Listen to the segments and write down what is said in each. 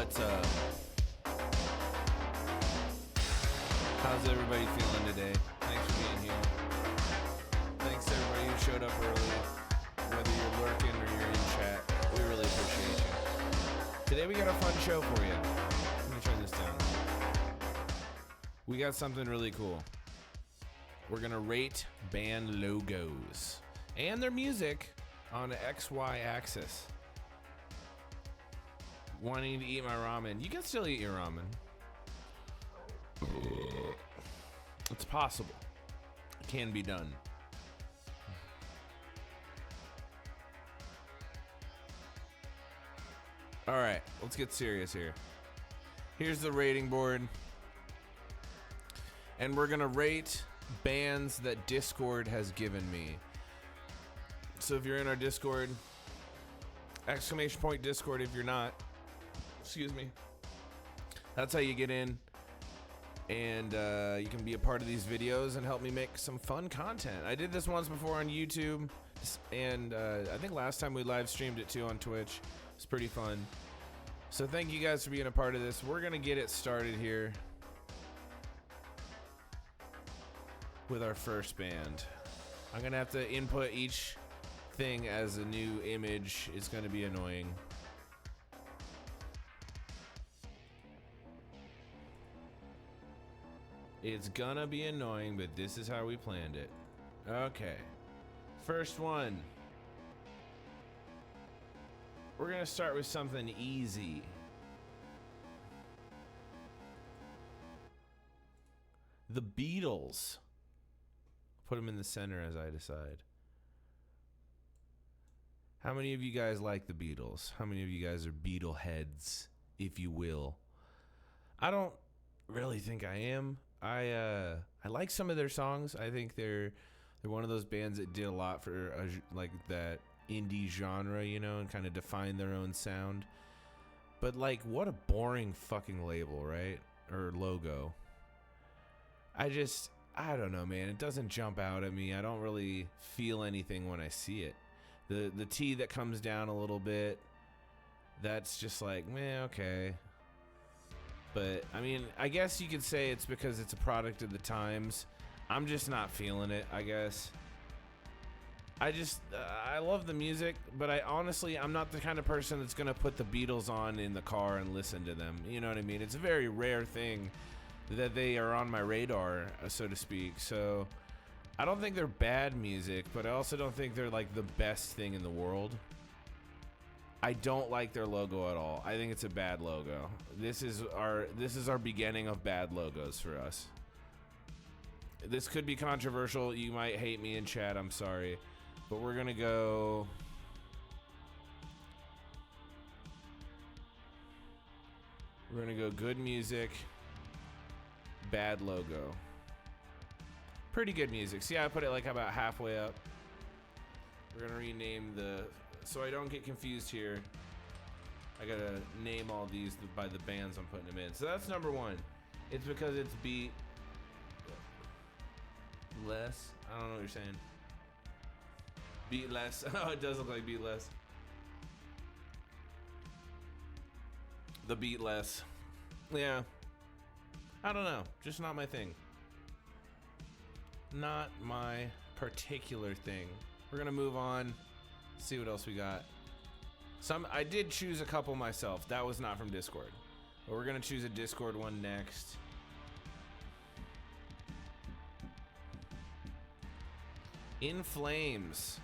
What's up? How's everybody feeling today? Thanks for being here. Thanks to everybody who showed up early, whether you're lurking or you're in chat. We really appreciate you. Today we got a fun show for you. Let me turn this down. We got something really cool. We're gonna rate band logos and their music on the XY axis. Wanting to eat my ramen. You can still eat your ramen. It's possible. It can be done. All right, let's get serious here. Here's the rating board. And we're gonna rate bands that Discord has given me. So if you're in our Discord, exclamation point Discord if you're not. Excuse me. That's how you get in. And you can be a part of these videos and help me make some fun content. I did this once before on YouTube. And I think last time we live streamed it too on Twitch. It's pretty fun. So thank you guys for being a part of this. We're going to get it started here with our first band. I'm going to have to input each thing as a new image. It's going to be annoying. It's gonna be annoying, but this is how we planned it. Okay. First one. We're gonna start with something easy. The Beatles. Put them in the center as I decide. How many of you guys like the Beatles? How many of you guys are Beatle heads, if you will? I don't really think I am. I like some of their songs. I think they're one of those bands that did a lot for like that indie genre, you know, and kind of define their own sound. But like, what a boring fucking label, right? Or logo. I don't know, man. It doesn't jump out at me. I don't really feel anything when I see it. The T that comes down a little bit, that's just like, man, okay. But, I mean, I guess you could say it's because it's a product of the times. I'm just not feeling it, I guess. I love the music, but I'm not the kind of person that's going to put the Beatles on in the car and listen to them. You know what I mean? It's a very rare thing that they are on my radar, so to speak. So, I don't think they're bad music, but I also don't think they're, like, the best thing in the world. I don't like their logo at all. I think it's a bad logo. This is our beginning of bad logos for us. This could be controversial. You might hate me in chat. I'm sorry. But we're going to go... We're going to go good music, bad logo. Pretty good music. See how I put it like about halfway up? We're going to rename the... So I don't get confused here, I gotta name all these by the bands I'm putting them in. So that's number one. It's because it's beat less. I don't know what you're saying. Beat less. Oh, it does look like beat less. The beat less. Yeah. I don't know. Just not my thing. Not my particular thing. We're gonna move on. See what else we got. I did choose a couple myself. That was not from Discord. But we're gonna choose a Discord one next. In Flames.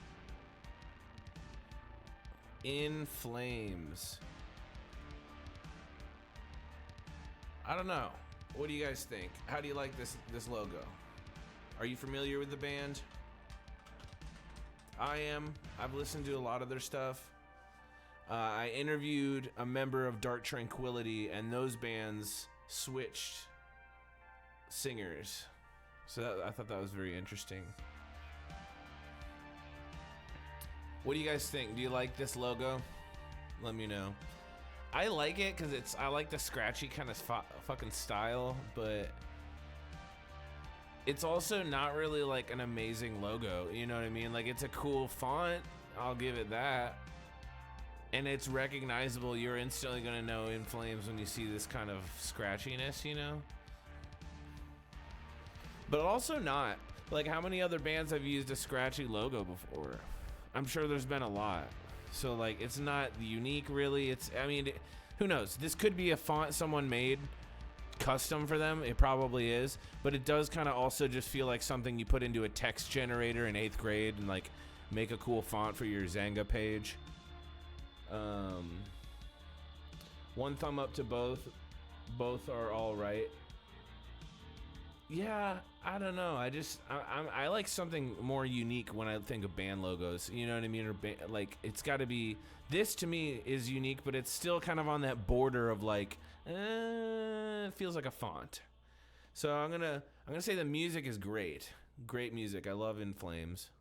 In Flames. I don't know. What do you guys think? How do you like this logo? Are you familiar with the band? I am. I've listened to a lot of their stuff. I interviewed a member of Dark Tranquillity, and those bands switched singers. So I thought that was very interesting. What do you guys think? Do you like this logo? Let me know. I like it because I like the scratchy kind of fucking style, but it's also not really like an amazing logo, you know what I mean? Like, it's a cool font, I'll give it that. and it's recognizable, you're instantly gonna know In Flames when you see this kind of scratchiness, you know? But also not. Like, how many other bands have used a scratchy logo before? I'm sure there's been a lot. So, like, it's not unique, really. I mean, who knows? This could be a font someone made custom for them. It probably is. But it does kind of also just feel like something you put into a text generator in 8th grade and, like, make a cool font for your Zanga page. One thumb up to both. Both are all right. Yeah, I don't know. I like something more unique when I think of band logos. You know what I mean? Or like, it's got to be. This to me is unique, but it's still kind of on that border of like, it feels like a font. So I'm gonna say the music is great. Great music. I love In Flames.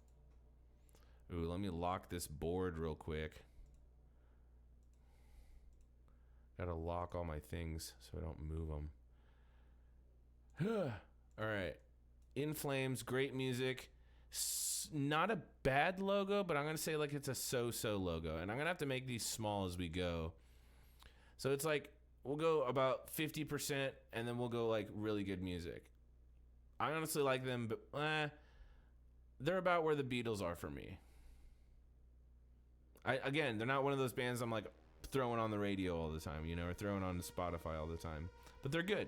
Ooh, let me lock this board real quick. Gotta lock all my things so I don't move them. All right. In Flames, great music. Not a bad logo, but I'm going to say like it's a so-so logo. And I'm going to have to make these small as we go. So it's like we'll go about 50% and then we'll go like really good music. I honestly like them, but they're about where the Beatles are for me. Again, they're not one of those bands I'm like throwing on the radio all the time, you know, or throwing on Spotify all the time. But they're good.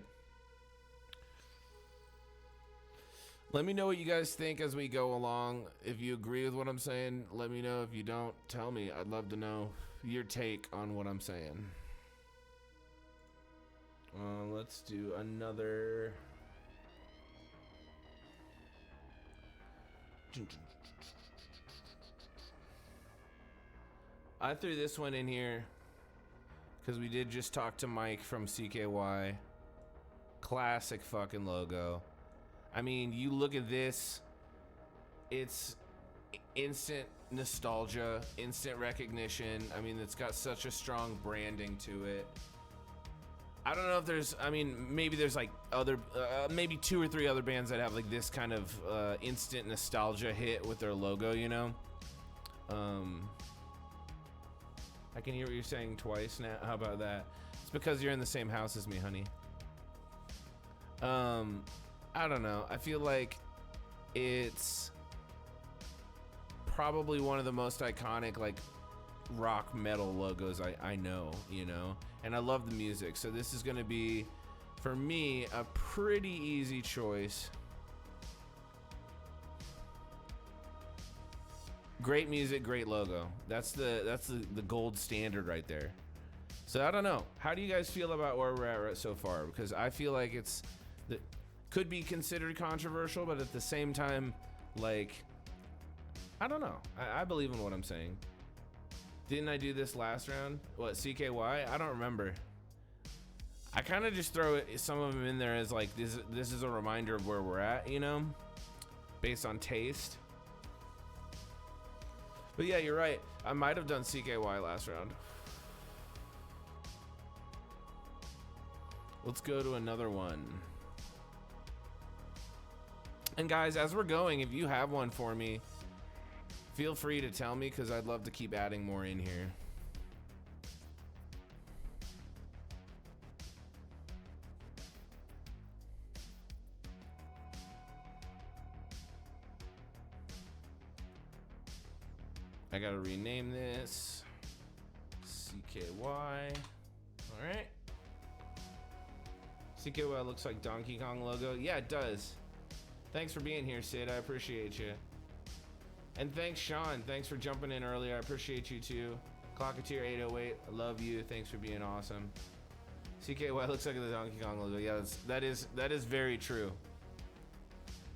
Let me know what you guys think as we go along. If you agree with what I'm saying, let me know. If you don't, tell me. I'd love to know your take on what I'm saying. Let's do another. I threw this one in here because we did just talk to Mike from CKY. Classic fucking logo. I mean, you look at this, it's instant nostalgia, instant recognition. I mean, it's got such a strong branding to it. I don't know if there's, I mean, maybe there's like other, maybe 2 or 3 other bands that have like this kind of instant nostalgia hit with their logo, you know? I can hear what you're saying twice now. How about that? It's because you're in the same house as me, honey. I don't know. I feel like it's probably one of the most iconic like rock metal logos I know, you know, and I love the music. So this is going to be, for me, a pretty easy choice. Great music, great logo. That's the gold standard right there. So I don't know. How do you guys feel about where we're at so far? Because I feel like it's could be considered controversial, but at the same time, like, I don't know. I believe in what I'm saying. Didn't I do this last round? What, CKY? I don't remember. I kind of just throw some of them in there as like, this is a reminder of where we're at, you know, based on taste. But yeah, you're right. I might have done CKY last round. Let's go to another one. And guys, as we're going, if you have one for me, feel free to tell me, because I'd love to keep adding more in here. I gotta rename this CKY. All right. CKY looks like Donkey Kong logo. Yeah, it does. Thanks for being here, Sid. I appreciate you. And thanks, Sean. Thanks for jumping in earlier. I appreciate you too. Clocketeer 808, I love you. Thanks for being awesome. CKY looks like the Donkey Kong logo. Yeah, that is very true.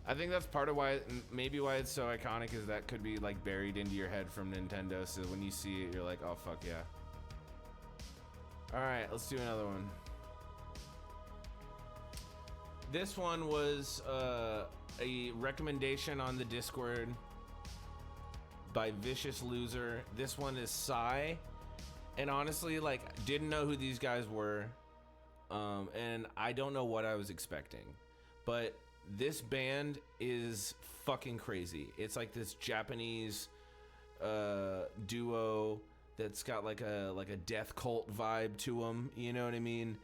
I think that's part of why, maybe why it's so iconic, is that could be like buried into your head from Nintendo. So when you see it, you're like, oh fuck yeah. All right, let's do another one. This one was a recommendation on the Discord by Vicious Loser. This one is Psy, and honestly, like, didn't know who these guys were, and I don't know what I was expecting, but this band is fucking crazy. It's like this Japanese duo that's got like a death cult vibe to them. You know what I mean?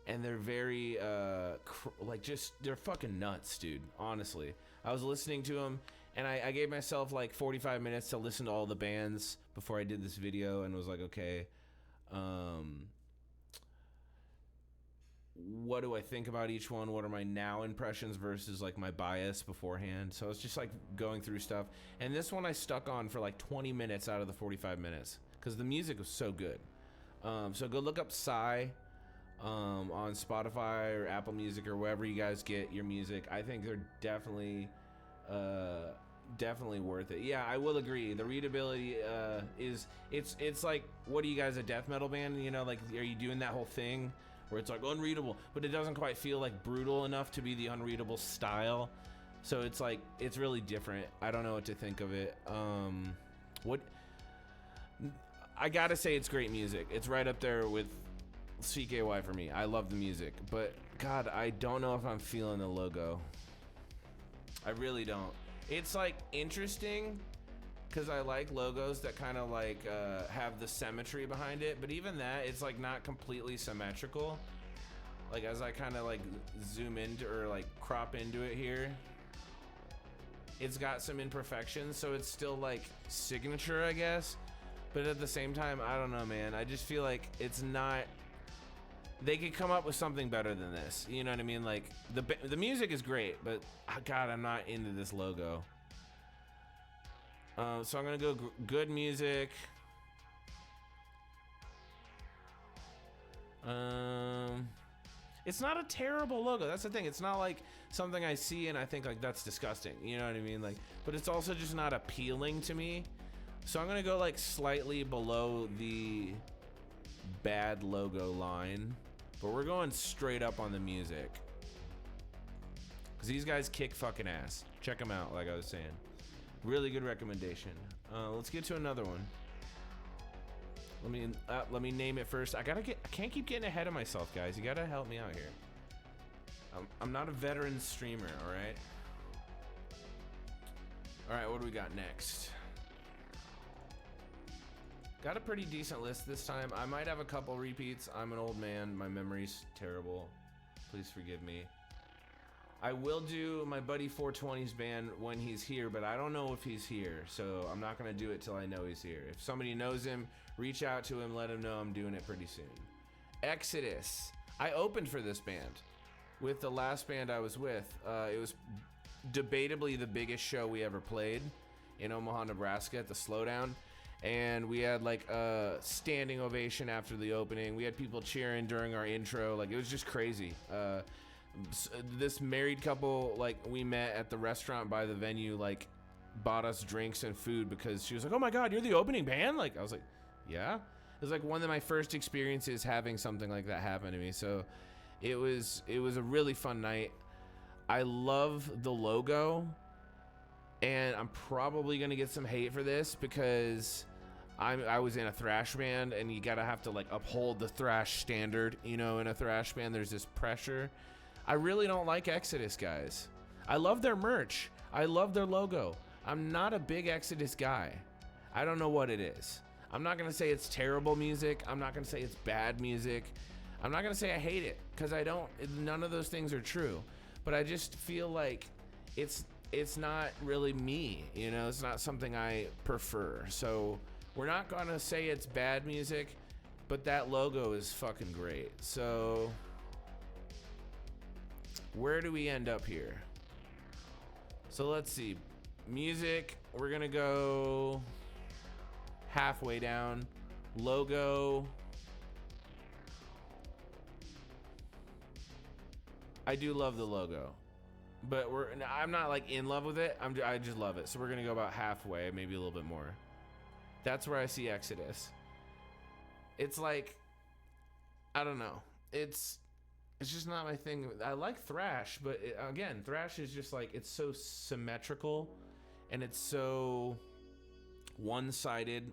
And they're very they're fucking nuts, dude. Honestly, I was listening to them, and I gave myself like 45 minutes to listen to all the bands before I did this video, and was like, okay, what do I think about each one? What are my now impressions versus like my bias beforehand? So it's just like going through stuff. And this one I stuck on for like 20 minutes out of the 45 minutes because the music was so good. So go look up Psy on Spotify or Apple Music or wherever you guys get your music. I think they're definitely worth it. Yeah, I will agree. The readability it's like, what are you guys, a death metal band? You know, like, are you doing that whole thing where it's like unreadable, but it doesn't quite feel like brutal enough to be the unreadable style? So it's like, it's really different. I don't know what to think of it. What I gotta say, it's great music. It's right up there with CKY for me. I love the music, but God, I don't know if I'm feeling the logo. I really don't. It's like interesting because I like logos that kind of like have the symmetry behind it, but even that, it's like not completely symmetrical. Like as I kind of like zoom into or like crop into it here, it's got some imperfections, so it's still like signature, I guess. But at the same time, I don't know, man. I just feel like it's not. They could come up with something better than this. You know what I mean? Like the music is great, but God, I'm not into this logo. So I'm gonna go good music. It's not a terrible logo. That's the thing. It's not like something I see and I think like that's disgusting. You know what I mean? Like, but it's also just not appealing to me. So I'm gonna go like slightly below the bad logo line, but we're going straight up on the music because these guys kick fucking ass. Check them out. Like I was saying, really good recommendation. Let's get to another one. Let me name it first. I can't keep getting ahead of myself, guys. You gotta help me out here. I'm not a veteran streamer. All right, what do we got next? Got a pretty decent list this time. I might have a couple repeats. I'm an old man. My memory's terrible. Please forgive me. I will do my buddy 420's band when he's here, but I don't know if he's here, so I'm not gonna do it till I know he's here. If somebody knows him, reach out to him, let him know I'm doing it pretty soon. Exodus. I opened for this band with the last band I was with. It was debatably the biggest show we ever played in Omaha, Nebraska at the Slowdown. And we had like a standing ovation after the opening. We had people cheering during our intro. Like, it was just crazy. This married couple, like, we met at the restaurant by the venue, like, bought us drinks and food because she was like, oh my God, you're the opening band? Like, I was like, yeah. It was like one of my first experiences having something like that happen to me. So it was a really fun night. I love the logo, and I'm probably gonna get some hate for this because I was in a thrash band, and you gotta have to like uphold the thrash standard. You know, in a thrash band, there's this pressure. I really don't like Exodus, guys. I love their merch. I love their logo. I'm not a big Exodus guy. I don't know what it is. I'm not gonna say it's terrible music. I'm not gonna say it's bad music. I'm not gonna say I hate it, because I don't. None of those things are true. But I just feel like it's not really me. You know, it's not something I prefer. So we're not gonna say it's bad music, but that logo is fucking great. So where do we end up here? So let's see. Music, we're gonna go halfway down. Logo, I do love the logo, but I'm not like in love with it. I just love it. So we're gonna go about halfway, maybe a little bit more. That's where I see Exodus. It's like, I don't know. It's just not my thing. I like thrash, but again, thrash is just like, it's so symmetrical and it's so one-sided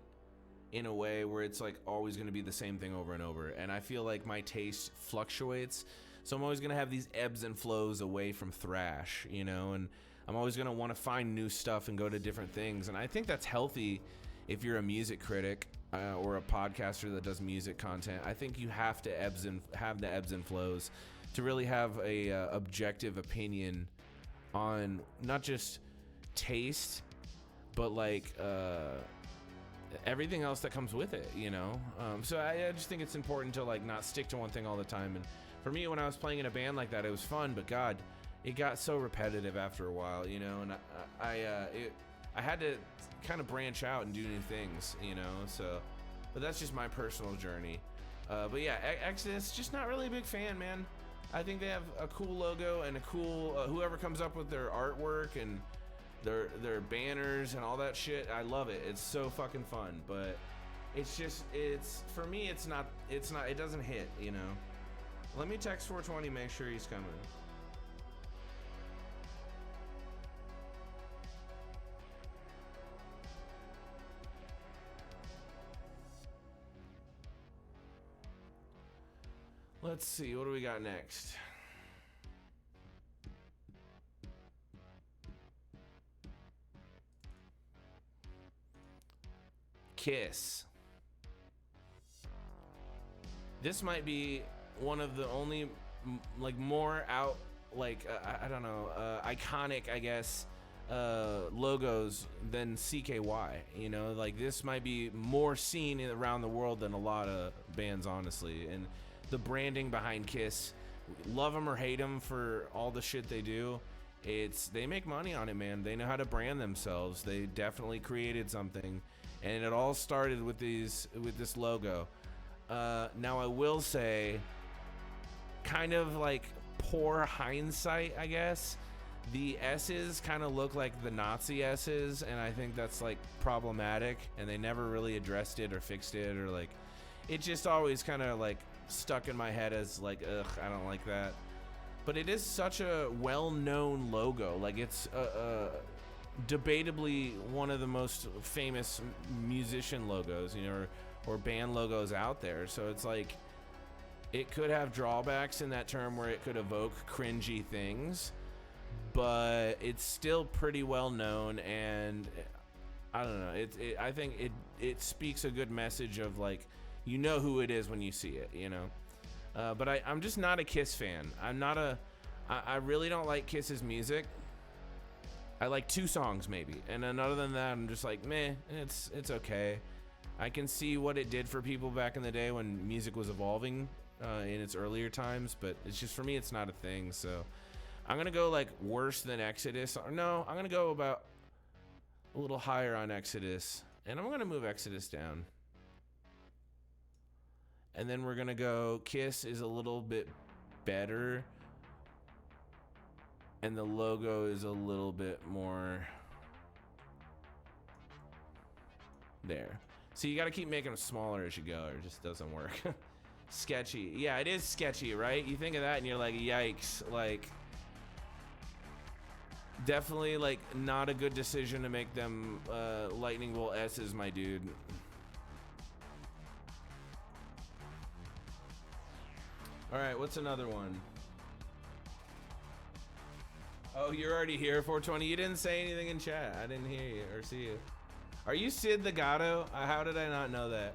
in a way where it's like always going to be the same thing over and over. And I feel like my taste fluctuates. So I'm always going to have these ebbs and flows away from thrash, you know, and I'm always going to want to find new stuff and go to different things. And I think that's healthy if you're a music critic. or a podcaster that does music content, I think you have to have the ebbs and flows to really have a objective opinion on not just taste, but like everything else that comes with it, you know. So I just think it's important to like not stick to one thing all the time. And for me, when I was playing in a band like that, it was fun, but God, it got so repetitive after a while, you know. And I had to kind of branch out and do new things, you know. So, but that's just my personal journey. But yeah, Exodus, just not really a big fan, man. I think they have a cool logo and a cool whoever comes up with their artwork and their banners and all that shit. I love it. It's so fucking fun. But it's just, it's for me, it's not. It doesn't hit, you know. Let me text 420, make sure he's coming. Let's see, what do we got next? Kiss. This might be one of the only like more out like I don't know, iconic, I guess, logos than CKY. You know, like this might be more seen around the world than a lot of bands, honestly. And the branding behind Kiss, love them or hate them for all the shit they do, they make money on it, man. They know how to brand themselves. They definitely created something, and it all started with this logo. Now I will say, kind of like poor hindsight, I guess, the S's kind of look like the Nazi S's, and I think that's like problematic, and they never really addressed it or fixed it, or like it just always kind of like stuck in my head as like, ugh, I don't like that. But it is such a well-known logo. Like it's debatably one of the most famous musician logos, you know, or band logos out there. So it's like it could have drawbacks in that term where it could evoke cringy things, but it's still pretty well known, and I don't know. I think it speaks a good message of like, you know who it is when you see it, you know. But I'm just not a Kiss fan. I really don't like Kiss's music. I like 2 songs maybe, and then other than that, I'm just like, meh. It's okay. I can see what it did for people back in the day when music was evolving in its earlier times, but it's just, for me, it's not a thing. So I'm gonna go like worse than Exodus. Or no, I'm gonna go about a little higher on Exodus, and I'm gonna move Exodus down. And then we're gonna go, Kiss is a little bit better, and the logo is a little bit more there. So you gotta keep making them smaller as you go, or it just doesn't work. Sketchy. Yeah, it is sketchy, right? You think of that and you're like, yikes. Like, definitely like not a good decision to make them lightning bolt S's, my dude. All right, what's another one? Oh, you're already here, 420. You didn't say anything in chat. I didn't hear you or see you. Are you Sid the Gatto? How did I not know that?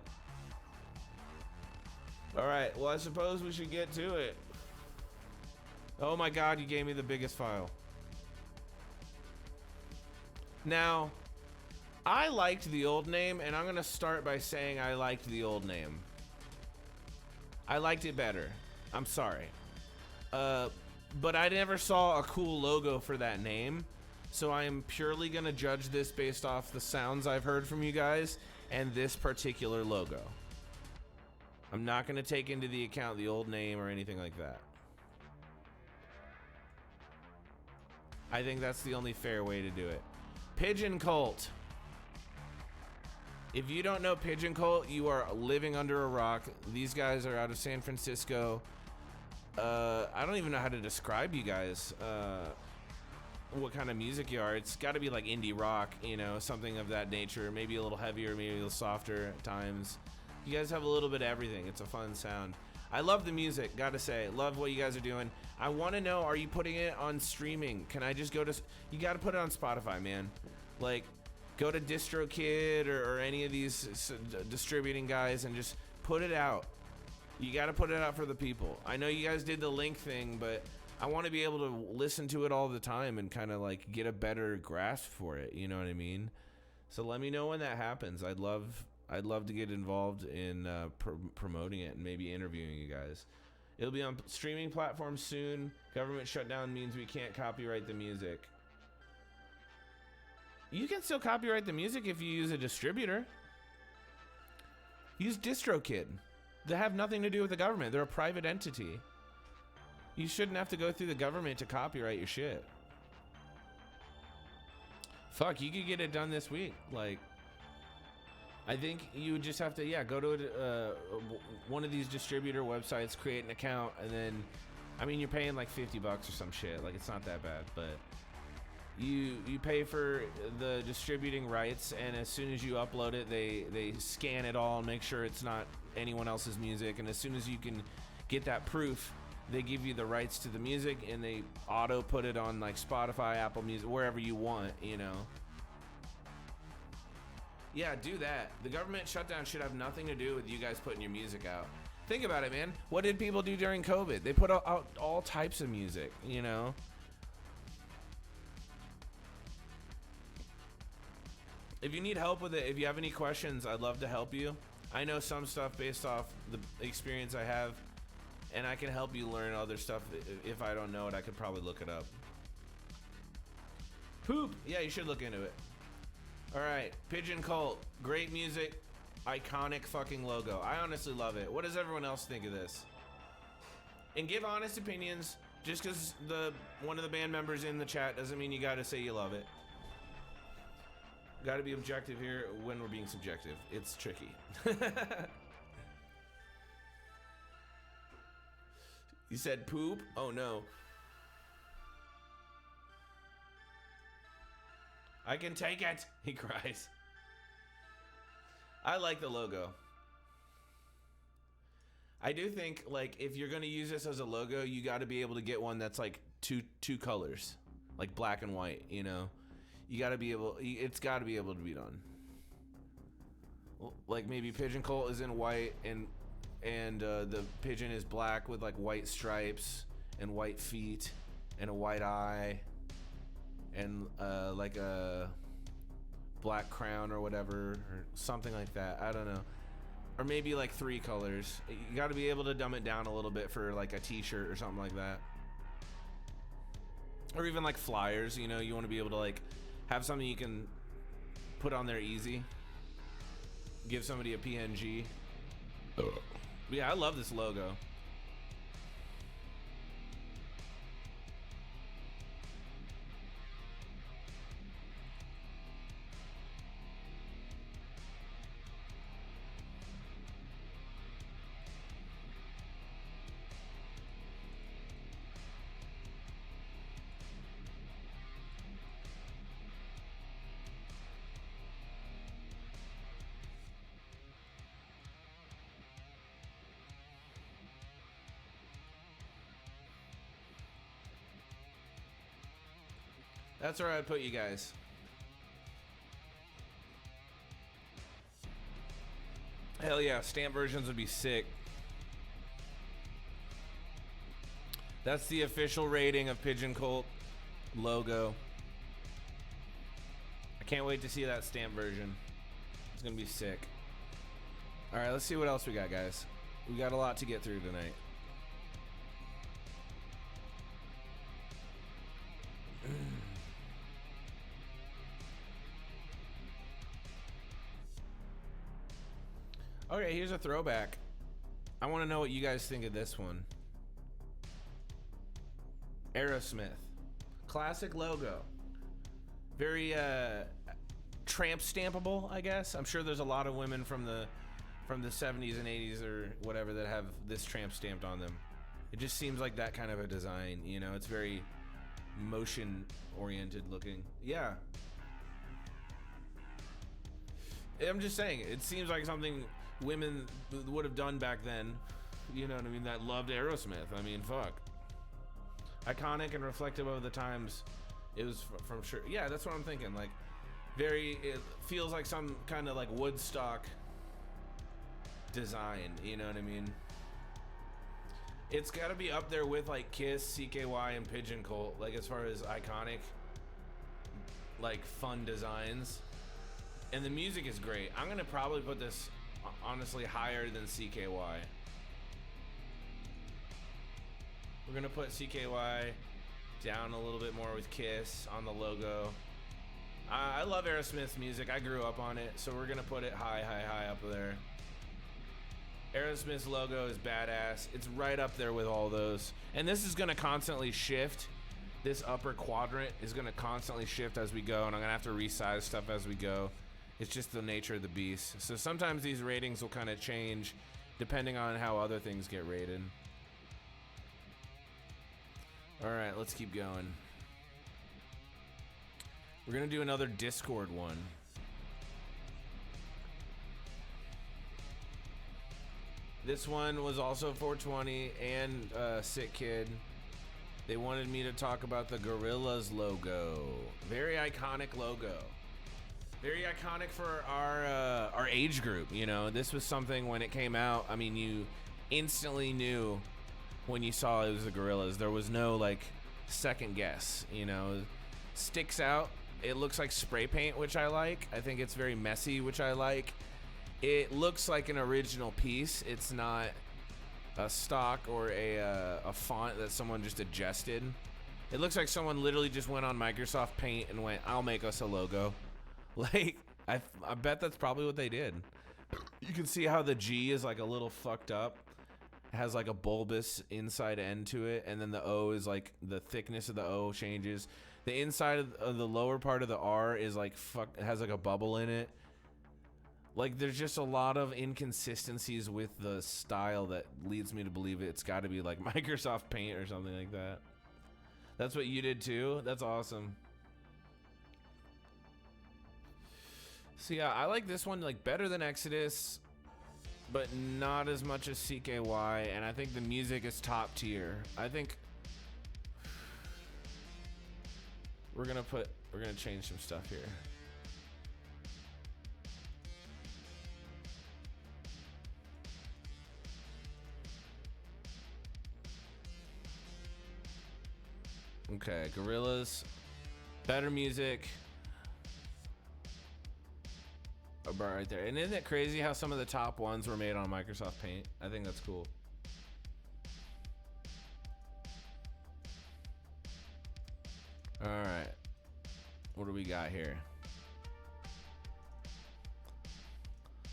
All right, well, I suppose we should get to it. Oh my God, you gave me the biggest file. Now, I liked the old name, and I'm gonna start by saying I liked the old name. I liked it better. I'm sorry. But I never saw a cool logo for that name, so I am purely gonna judge this based off the sounds I've heard from you guys and this particular logo. I'm not gonna take into the account the old name or anything like that. I think that's the only fair way to do it. Pigeon Cult. If you don't know Pigeon Cult, you are living under a rock. These guys are out of San Francisco. I don't even know how to describe you guys. What kind of music you are. It's got to be like indie rock, you know, something of that nature. Maybe a little heavier, maybe a little softer at times. You guys have a little bit of everything. It's a fun sound. I love the music, gotta say. Love what you guys are doing. I want to know, are you putting it on streaming? Can I just go to... You gotta put it on Spotify, man. Like, Go to DistroKid or any of these distributing guys and just put it out. You got to put it out for the people. I know you guys did the link thing, but I want to be able to listen to it all the time and kind of like get a better grasp for it. You know what I mean? So let me know when that happens. I'd love to get involved in promoting it and maybe interviewing you guys. It'll be on streaming platforms soon. Government shutdown means we can't copyright the music. You can still copyright the music if you use a distributor. Use DistroKid. They have nothing to do with the government. They're a private entity. You shouldn't have to go through the government to copyright your shit. Fuck, you could get it done this week. Like, I think you would just have to, go to one of these distributor websites, create an account, and then, I mean, you're paying like $50 or some shit. Like, it's not that bad, but you pay for the distributing rights, and as soon as you upload it, they scan it all and make sure it's not anyone else's music. And as soon as you can get that proof, they give you the rights to the music, and they auto put it on like Spotify, Apple Music, wherever you want, you know. Yeah, do that. The government shutdown should have nothing to do with you guys putting your music out. Think about it, man. What did people do during COVID? They put out all types of music, you know. If you need help with it, if you have any questions, I'd love to help you. I know some stuff based off the experience I have, and I can help you learn other stuff. If I don't know it, I could probably look it up. Poop. Yeah, you should look into it. All right, Pigeon Cult. Great music. Iconic fucking logo. I honestly love it. What does everyone else think of this? And give honest opinions. Just because one of the band members in the chat doesn't mean you got to say you love it. Got to be objective here when we're being subjective. It's tricky. You said poop? Oh no. I can take it, he cries. I like the logo. I do think, like, if you're going to use this as a logo, you got to be able to get one that's like two colors, like black and white, you know. You got to be able, it's got to be able to be done. Like maybe Pigeon Cult is in white and the pigeon is black with like white stripes and white feet and a white eye and like a black crown or whatever, or something like that. I don't know. Or maybe like 3 colors. You got to be able to dumb it down a little bit for like a t-shirt or something like that. Or even like flyers, you know, you want to be able to like have something you can put on there easy. Give somebody a PNG. Yeah, I love this logo. That's where I'd put you guys. Hell yeah, stamp versions would be sick. That's the official rating of Pigeon Cult logo. I can't wait to see that stamp version. It's gonna be sick. All right, let's see what else we got, guys. We got a lot to get through tonight. Okay, here's a throwback. I want to know what you guys think of this one. Aerosmith. Classic logo. Very tramp stampable, I guess. I'm sure there's a lot of women from the 70s and 80s or whatever that have this tramp stamped on them. It just seems like that kind of a design, you know. It's very motion oriented looking. Yeah. I'm just saying, it seems like something women would have done back then, you know what I mean, that loved Aerosmith. I mean, fuck. Iconic and reflective of the times. It was from sure. Yeah, that's what I'm thinking. Like, It feels like some kind of like Woodstock design, you know what I mean? It's got to be up there with like Kiss, CKY, and Pigeon Cult, like as far as iconic, like fun designs. And the music is great. I'm gonna probably put this honestly higher than CKY. We're gonna put CKY down a little bit more with Kiss on the logo. I love Aerosmith's music. I grew up on it, so we're gonna put it high up there. Aerosmith's logo is badass. It's right up there with all those. And this is gonna constantly shift. This upper quadrant is gonna constantly shift as we go, and I'm gonna have to resize stuff as we go. It's just the nature of the beast. So sometimes these ratings will kind of change depending on how other things get rated. All right, let's keep going. We're gonna do another Discord one. This one was also 420 and Sick Kid. They wanted me to talk about the Gorillaz logo. Very iconic logo. Very iconic for our age group. You know, this was something when it came out. I mean, you instantly knew when you saw it was the Gorillaz. There was no like second guess. You know, sticks out. It looks like spray paint, which I like. I think it's very messy, which I like. It looks like an original piece. It's not a stock or a font that someone just adjusted. It looks like someone literally just went on Microsoft Paint and went, "I'll make us a logo." Like, I bet that's probably what they did. You can see how the G is like a little fucked up. It has like a bulbous inside end to it, and then the O is like the thickness of the O changes. The inside of the lower part of the R is like it has like a bubble in it. Like, there's just a lot of inconsistencies with the style that leads me to believe it's got to be like Microsoft Paint or something like that. That's what you did too? That's awesome. So yeah, I like this one like better than Exodus, but not as much as CKY, and I think the music is top tier. I think we're gonna change some stuff here. Okay, Gorillaz, better music. About right there. And isn't it crazy how some of the top ones were made on Microsoft Paint? I think that's cool. All right, what do we got here?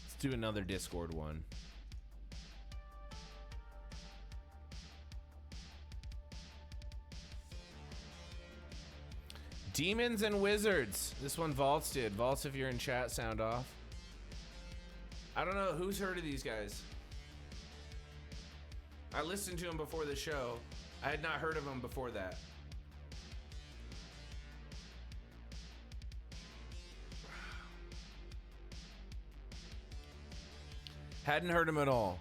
Let's do another Discord one. Demons and Wizards. This one Vaults did. Vaults, if you're in chat, sound off. I don't know who's heard of these guys. I listened to them before the show. I had not heard of them before that. Hadn't heard them at all.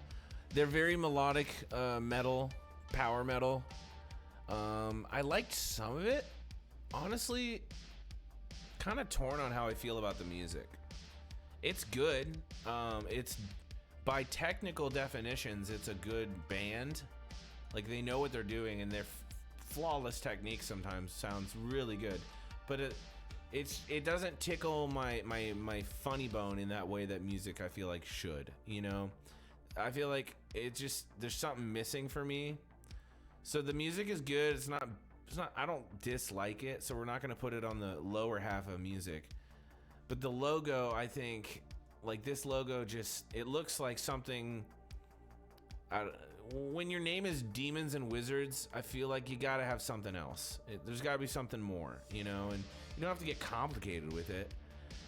They're very melodic metal, power metal. I liked some of it. Honestly, kind of torn on how I feel about the music. It's good. It's by technical definitions, it's a good band. Like, they know what they're doing, and their flawless technique sometimes sounds really good. But it doesn't tickle my funny bone in that way that music I feel like should. You know, I feel like there's something missing for me. So the music is good. It's not. I don't dislike it, so we're not going to put it on the lower half of music. But the logo, I think, like this logo it looks like something. When your name is Demons and Wizards, I feel like you got to have something else. There's got to be something more, you know, and you don't have to get complicated with it.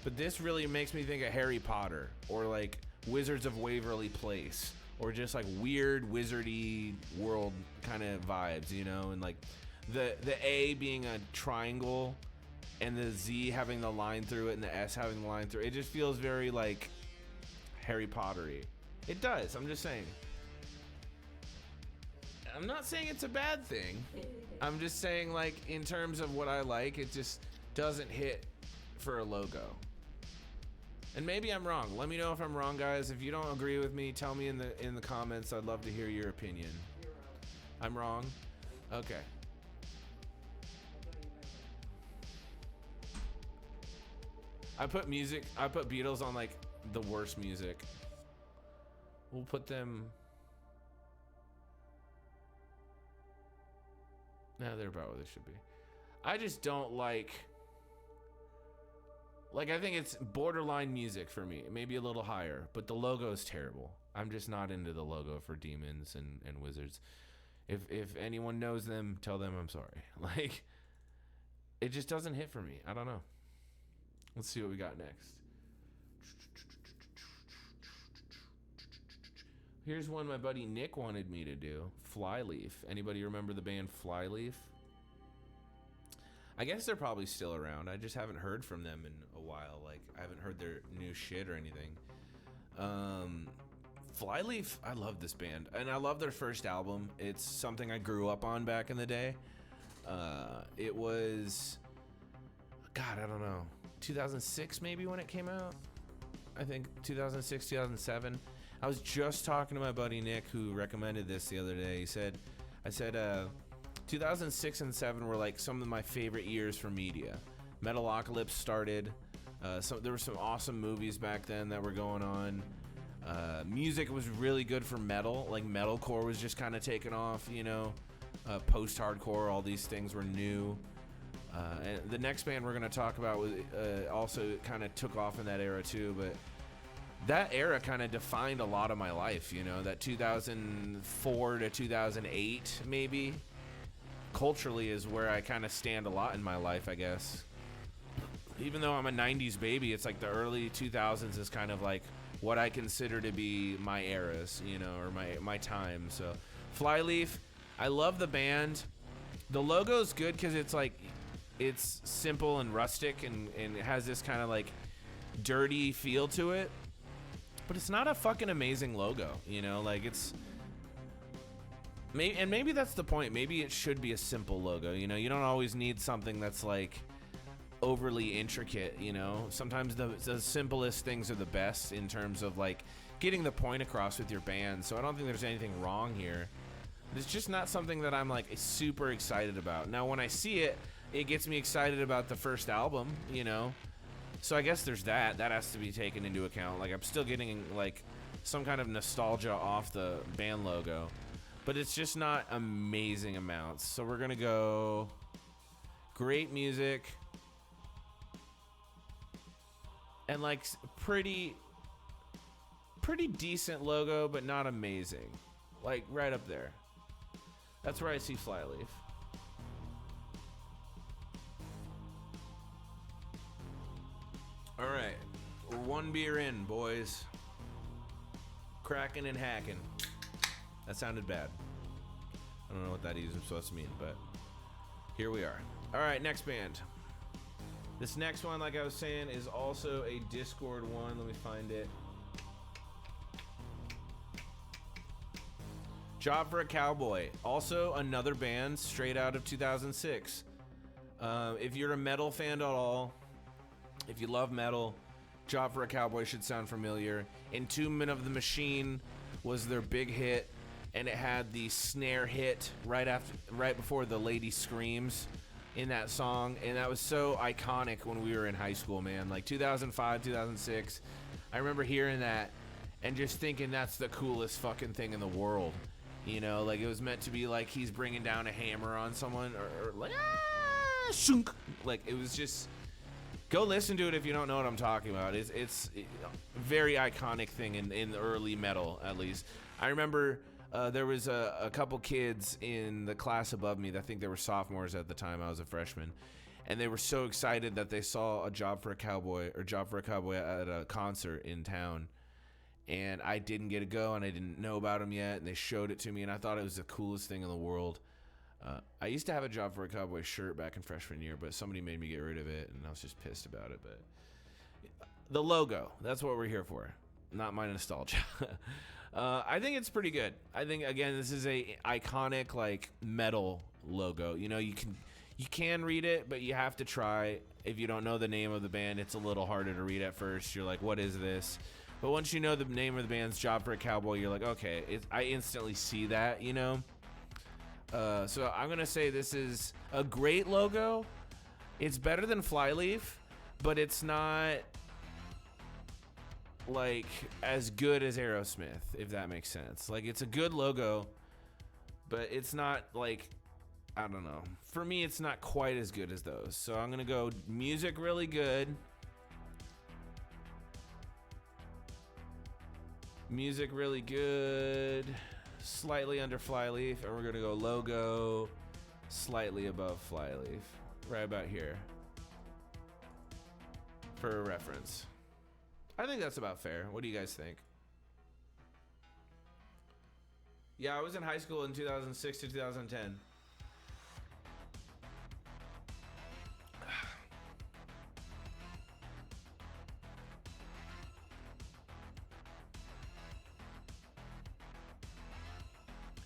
But this really makes me think of Harry Potter or like Wizards of Waverly Place or just like weird wizardy world kind of vibes, you know, and like the A being a triangle and the Z having the line through it and the S having the line through it. It just feels very like Harry Potter-y. It does. I'm just saying. I'm not saying it's a bad thing. I'm just saying, like, in terms of what I like, it just doesn't hit for a logo. And maybe I'm wrong. Let me know if I'm wrong, guys. If you don't agree with me, tell me in the comments. I'd love to hear your opinion. I'm wrong? Okay. I put Beatles on like the worst music. We'll put them. No, they're about where they should be. I just don't like I think it's borderline music for me. Maybe a little higher, but the logo is terrible. I'm just not into the logo for Demons and Wizards. If anyone knows them, tell them I'm sorry. Like, it just doesn't hit for me. I don't know. Let's see what we got next. Here's one my buddy Nick wanted me to do. Flyleaf. Anybody remember the band Flyleaf? I guess they're probably still around. I just haven't heard from them in a while. Like, I haven't heard their new shit or anything. Flyleaf, I love this band. And I love their first album. It's something I grew up on back in the day. It was, God, I don't know, 2006 maybe when it came out? I think 2006, 2007. I was just talking to my buddy Nick, who recommended this the other day. I said 2006 and 7 were like some of my favorite years for media. Metalocalypse started. There were some awesome movies back then that were going on. Music was really good for metal. Like metalcore was just kind of taking off, you know. Post-hardcore, all these things were new. And the next band we're going to talk about was also kind of took off in that era too, but that era kind of defined a lot of my life, you know, that 2004 to 2008 maybe. Culturally is where I kind of stand a lot in my life, I guess. Even though I'm a 90s baby, it's like the early 2000s is kind of like what I consider to be my eras, you know, or my time. So Flyleaf, I love the band. The logo's good because it's like, it's simple and rustic and it has this kind of like dirty feel to it. But it's not a fucking amazing logo, you know, like it's... Maybe that's the point. Maybe it should be a simple logo, you know? You don't always need something that's like overly intricate, you know? Sometimes the simplest things are the best in terms of like getting the point across with your band. So I don't think there's anything wrong here. It's just not something that I'm like super excited about. Now when I see it, it gets me excited about the first album, you know? So I guess there's that has to be taken into account. Like I'm still getting like some kind of nostalgia off the band logo, but it's just not amazing amounts. So we're gonna go great music and like pretty decent logo, but not amazing. Like right up there. That's where I see Flyleaf. All right, we're one beer in, boys. Cracking and hacking. That sounded bad. I don't know what that even supposed to mean, but here we are. All right, next band. This next one, like I was saying, is also a Discord one. Let me find it. Job for a Cowboy. Also another band straight out of 2006. If you're a metal fan at all, if you love metal, Job for a Cowboy should sound familiar. Entombment of the Machine was their big hit, and it had the snare hit right before the lady screams in that song, and that was so iconic when we were in high school, man. Like 2005, 2006, I remember hearing that and just thinking that's the coolest fucking thing in the world. You know, like it was meant to be like he's bringing down a hammer on someone, or like, shunk. Like it was just... Go listen to it if you don't know what I'm talking about. It's a very iconic thing in the early metal, at least. I remember there was a couple kids in the class above me. I think they were sophomores at the time. I was a freshman. And they were so excited that they saw Job for a Cowboy at a concert in town. And I didn't get to go, and I didn't know about them yet. And they showed it to me, and I thought it was the coolest thing in the world. I used to have a Job for a Cowboy shirt back in freshman year, but somebody made me get rid of it, and I was just pissed about it. But the logo, that's what we're here for, not my nostalgia. I think it's pretty good. I think, again, this is a iconic like metal logo. You know, you You can read it, but you have to try. If you don't know the name of the band, it's a little harder to read at first. You're like, what is this? But once you know the name of the band's Job for a Cowboy, you're like, okay, I instantly see that, you know? So I'm going to say this is a great logo. It's better than Flyleaf, but it's not like as good as Aerosmith, if that makes sense. Like, it's a good logo, but it's not like, I don't know. For me, it's not quite as good as those. So I'm going to go music really good. Music really good. Slightly under Flyleaf. And we're going to go logo slightly above Flyleaf. Right about here. For a reference. I think that's about fair. What do you guys think? Yeah, I was in high school in 2006 to 2010.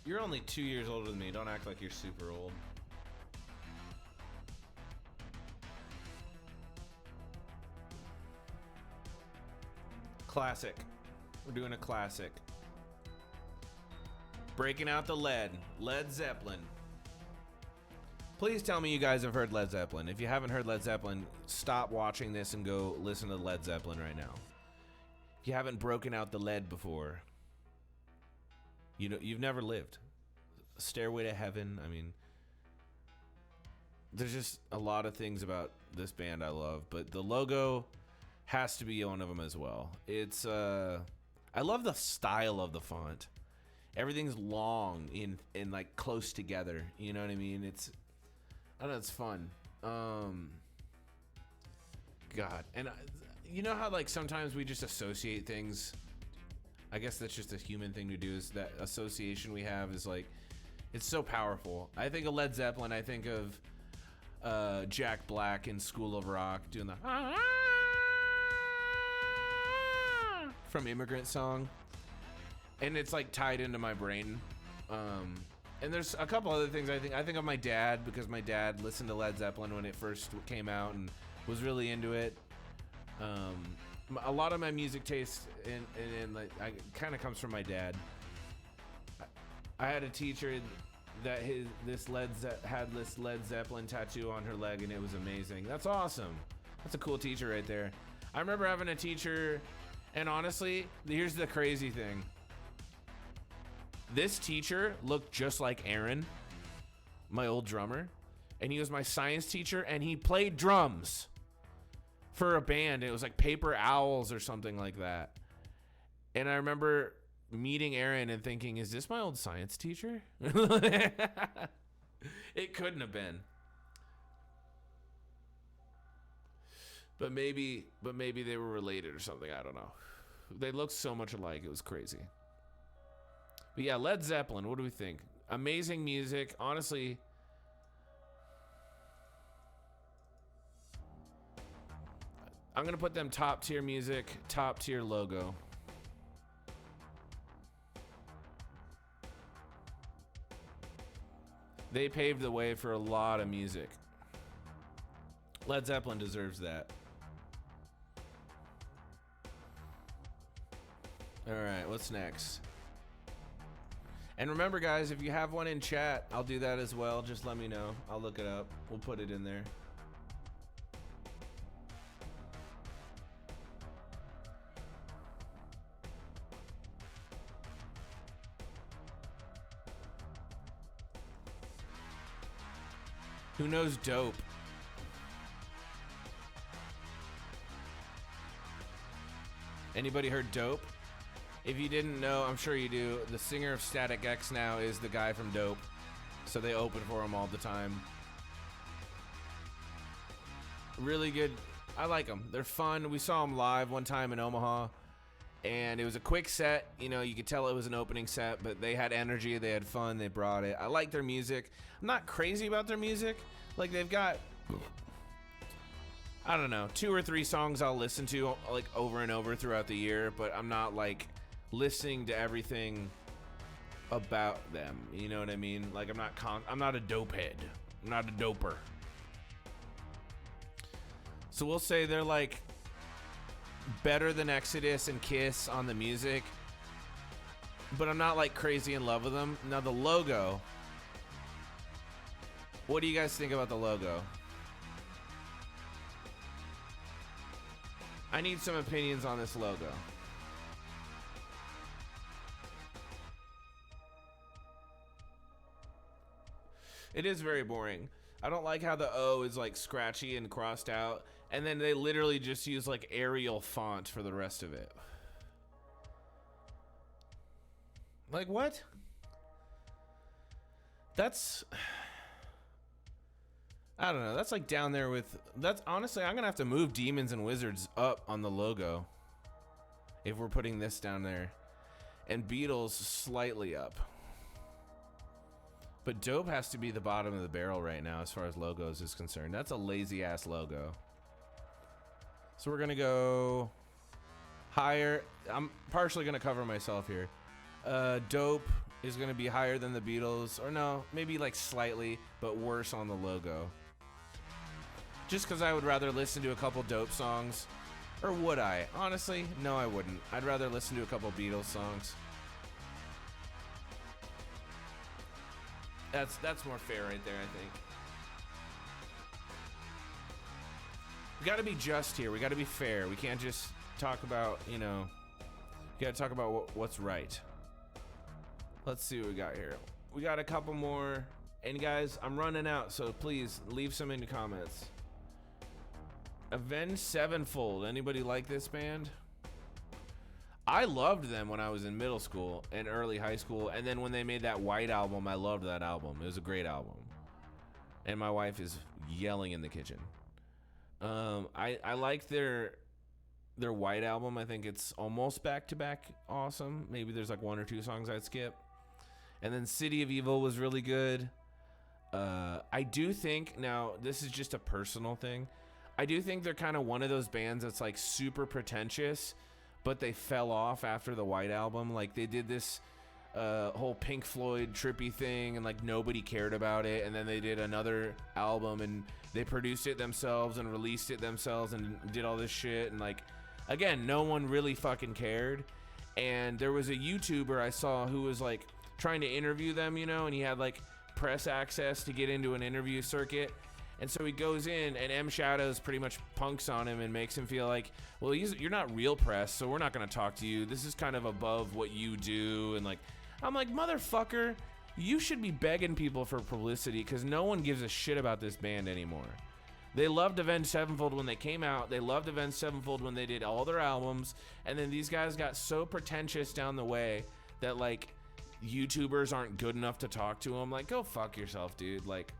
You're only 2 years older than me. Don't act like you're super old. Classic. We're doing a classic. Breaking out the lead. Led Zeppelin. Please tell me you guys have heard Led Zeppelin. If you haven't heard Led Zeppelin, stop watching this and go listen to Led Zeppelin right now. If you haven't broken out the lead before, you've never lived. Stairway to Heaven. I mean, there's just a lot of things about this band I love, but the logo has to be one of them as well. It's I love the style of the font. Everything's long in like close together. You know what I mean? I don't know, it's fun. God, and you know how like sometimes we just associate things. I guess that's just a human thing to do. Is that association we have is like, it's so powerful. I think of Led Zeppelin. I think of Jack Black in School of Rock doing the from Immigrant Song, and it's like tied into my brain. And there's a couple other things. I think of my dad, because my dad listened to Led Zeppelin when it first came out and was really into it. A lot of my music taste and like kind of comes from my dad. I had a teacher that had this Led Zeppelin tattoo on her leg, and it was amazing. That's awesome. That's a cool teacher right there. I remember having a teacher, and honestly, here's the crazy thing. This teacher looked just like Aaron, my old drummer, and he was my science teacher, and he played drums for a band. It was like Paper Owls or something like that. And I remember meeting Aaron and thinking, is this my old science teacher? It couldn't have been. But maybe they were related or something. I don't know. They looked so much alike. It was crazy. But yeah, Led Zeppelin, what do we think? Amazing music. Honestly, I'm going to put them top tier music, top tier logo. They paved the way for a lot of music. Led Zeppelin deserves that. All right, what's next? And remember, guys, if you have one in chat, I'll do that as well. Just let me know. I'll look it up. We'll put it in there. Who knows Dope? Anybody heard Dope? If you didn't know, I'm sure you do. The singer of Static X now is the guy from Dope. So they open for him all the time. Really good. I like them. They're fun. We saw them live one time in Omaha. And it was a quick set. You know, you could tell it was an opening set. But they had energy. They had fun. They brought it. I like their music. I'm not crazy about their music. Like, they've got, I don't know, 2 or 3 songs I'll listen to like over and over throughout the year. But I'm not like listening to everything about them. You know what I mean? Like, I'm not a dope head. I'm not a doper. So we'll say they're like better than Exodus and Kiss on the music, but I'm not like crazy in love with them. Now the logo, what do you guys think about the logo? I need some opinions on this logo. It is very boring. I don't like how the O is like scratchy and crossed out, and then they literally just use like Arial font for the rest of it. Like what? That's, I don't know. That's like down there with, that's honestly, I'm gonna have to move Demons and Wizards up on the logo if we're putting this down there, and Beatles slightly up. But Dope has to be the bottom of the barrel right now as far as logos is concerned. That's a lazy ass logo. So we're gonna go higher. I'm partially gonna cover myself here. Dope is gonna be higher than the Beatles, or no, maybe like slightly, but worse on the logo. Just because I would rather listen to a couple Dope songs. Or would I? Honestly, no, I wouldn't. I'd rather listen to a couple Beatles songs. That's more fair right there, I think. We got to be just here. We got to be fair. We can't just talk about, you know, we got to talk about what's right. Let's see what we got here. We got a couple more. And guys, I'm running out, so please leave some in the comments. Avenged Sevenfold. Anybody like this band? I loved them when I was in middle school and early high school, and then when they made that White Album, I loved that album. It was a great album. And my wife is yelling in the kitchen. I like their White Album. I think it's almost back-to-back awesome. Maybe there's like one or two songs I'd skip. And then City of Evil was really good. I do think, now this is just a personal thing, I do think they're kind of one of those bands that's like super pretentious, but they fell off after the White Album. Like they did this whole Pink Floyd trippy thing, and like nobody cared about it, and then they did another album and they produced it themselves and released it themselves and did all this shit, and like again, no one really fucking cared. And there was a YouTuber I saw who was like trying to interview them, you know, and he had like press access to get into an interview circuit. And so he goes in, and M Shadows pretty much punks on him and makes him feel like, well, you're not real press, so we're not going to talk to you. This is kind of above what you do. And like, I'm like, motherfucker, you should be begging people for publicity, because no one gives a shit about this band anymore. They loved Avenged Sevenfold when they came out. They loved Avenged Sevenfold when they did all their albums. And then these guys got so pretentious down the way that like YouTubers aren't good enough to talk to them. Like, go fuck yourself, dude. Like,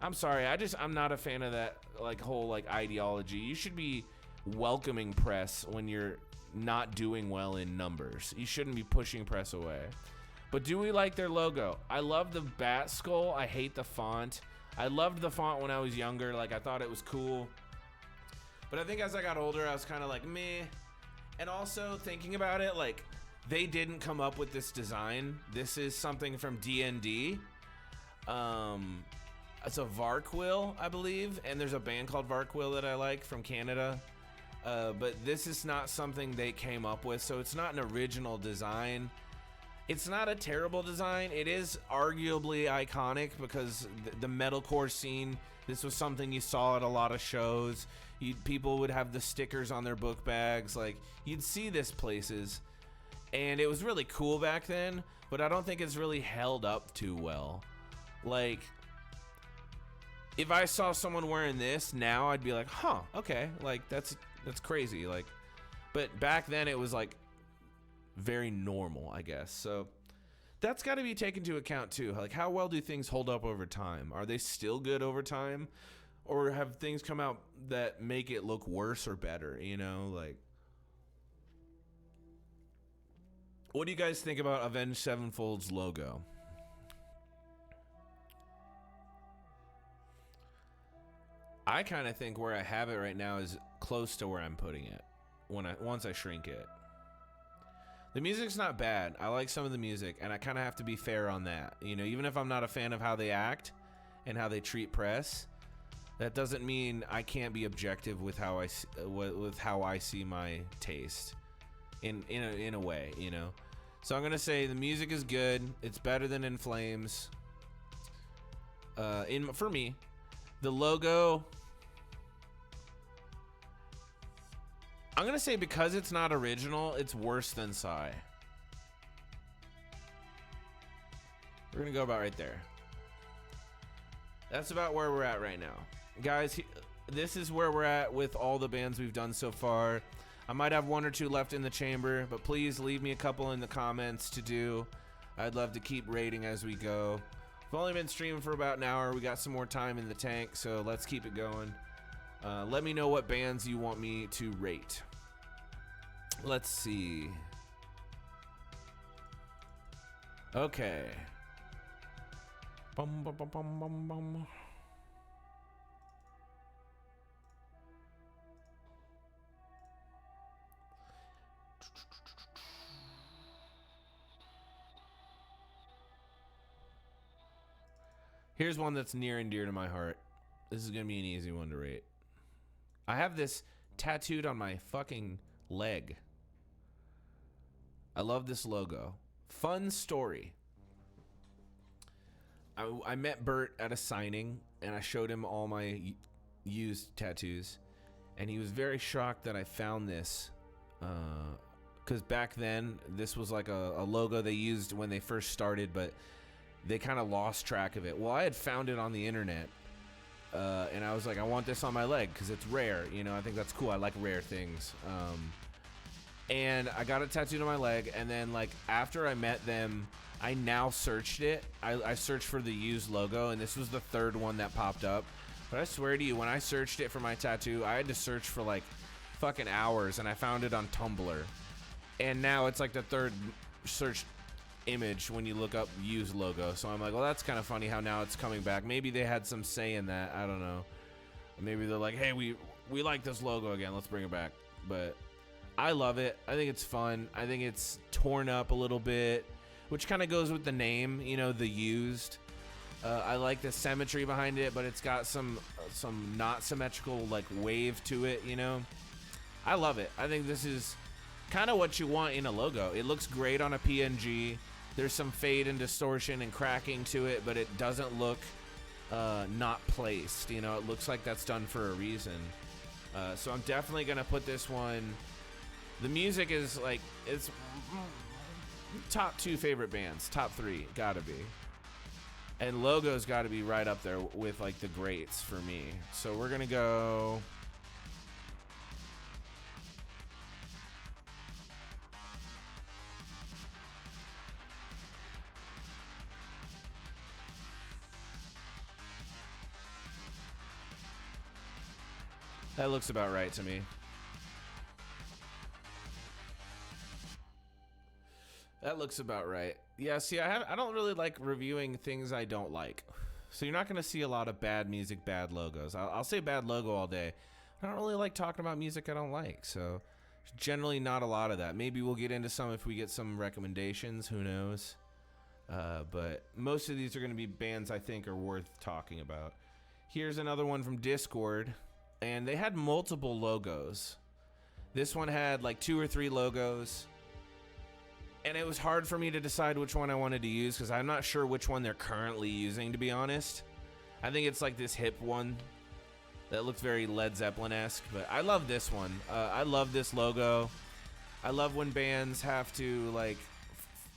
I'm sorry, I'm not a fan of that like whole like ideology. You should be welcoming press when you're not doing well in numbers. You shouldn't be pushing press away. But do we like their logo? I love the bat skull. I hate the font. I loved the font when I was younger. Like, I thought it was cool. But I think as I got older, I was kind of like, meh. And also thinking about it, like, they didn't come up with this design. This is something from D&D. It's a Varquill, I believe, and there's a band called Varquill that I like from Canada. But this is not something they came up with, so it's not an original design. It's not a terrible design. It is arguably iconic because the metalcore scene, this was something you saw at a lot of shows. People would have the stickers on their book bags. Like, you'd see this places, and it was really cool back then, but I don't think it's really held up too well. Like, if I saw someone wearing this now, I'd be like, huh, okay, like that's crazy. Like, but back then it was like very normal, I guess. So that's got to be taken into account too. Like, how well do things hold up over time? Are they still good over time, or have things come out that make it look worse or better? You know, like, what do you guys think about Avenged Sevenfold's logo? I kind of think where I have it right now is close to where I'm putting it once I shrink it. The music's not bad. I like some of the music, and I kind of have to be fair on that. You know, even if I'm not a fan of how they act and how they treat press, That doesn't mean I can't be objective with how I see my taste in a way, you know. So I'm gonna say the music is good. It's better than In Flames. For me, the logo. I'm gonna say because it's not original, it's worse than Psy. We're gonna go about right there. That's about where we're at right now. Guys, this is where we're at with all the bands we've done so far. I might have one or two left in the chamber, but please leave me a couple in the comments to do. I'd love to keep rating as we go. We've only been streaming for about an hour. We got some more time in the tank, so let's keep it going. Let me know what bands you want me to rate. Let's see. Okay. Bum, bum, bum, bum, bum, bum. Here's one that's near and dear to my heart. This is gonna be an easy one to rate. I have this tattooed on my fucking leg. I love this logo. Fun story. I met Bert at a signing, and I showed him all my used tattoos, and he was very shocked that I found this, because back then this was like a logo they used when they first started, but they kind of lost track of it. Well, I had found it on the internet, and I was like, I want this on my leg because it's rare. You know, I think that's cool. I like rare things. And I got it tattooed on my leg, and then like after I met them, I now searched it. I searched for the used logo, and this was the third one that popped up. But I swear to you, when I searched it for my tattoo, I had to search for like fucking hours, and I found it on Tumblr. And now it's like the third search image when you look up used logo. So I'm like, well, that's kind of funny how now it's coming back. Maybe they had some say in that. I don't know. Maybe they're like, hey, we like this logo again. Let's bring it back. But I love it. I think it's fun. I think it's torn up a little bit, which kind of goes with the name, you know, the used. I like the symmetry behind it, but it's got some not symmetrical like wave to it, you know. I love it. I think this is kind of what you want in a logo. It looks great on a PNG. There's some fade and distortion and cracking to it, but it doesn't look not placed. You know, it looks like that's done for a reason. So I'm definitely gonna put this one. The music is like, it's top 2 favorite bands, top 3, gotta be. And logo's gotta be right up there with like the greats for me. So we're gonna go. That looks about right to me. That looks about right. Yeah, see, I don't really like reviewing things I don't like. So you're not going to see a lot of bad music, bad logos. I'll say bad logo all day. I don't really like talking about music I don't like. So generally not a lot of that. Maybe we'll get into some if we get some recommendations. Who knows? But most of these are going to be bands I think are worth talking about. Here's another one from Discord. And they had multiple logos. This one had like 2 or 3 logos. And it was hard for me to decide which one I wanted to use because I'm not sure which one they're currently using, to be honest. I think it's like this hip one that looks very Led Zeppelin-esque, but I love this one. I love this logo. I love when bands have to, like,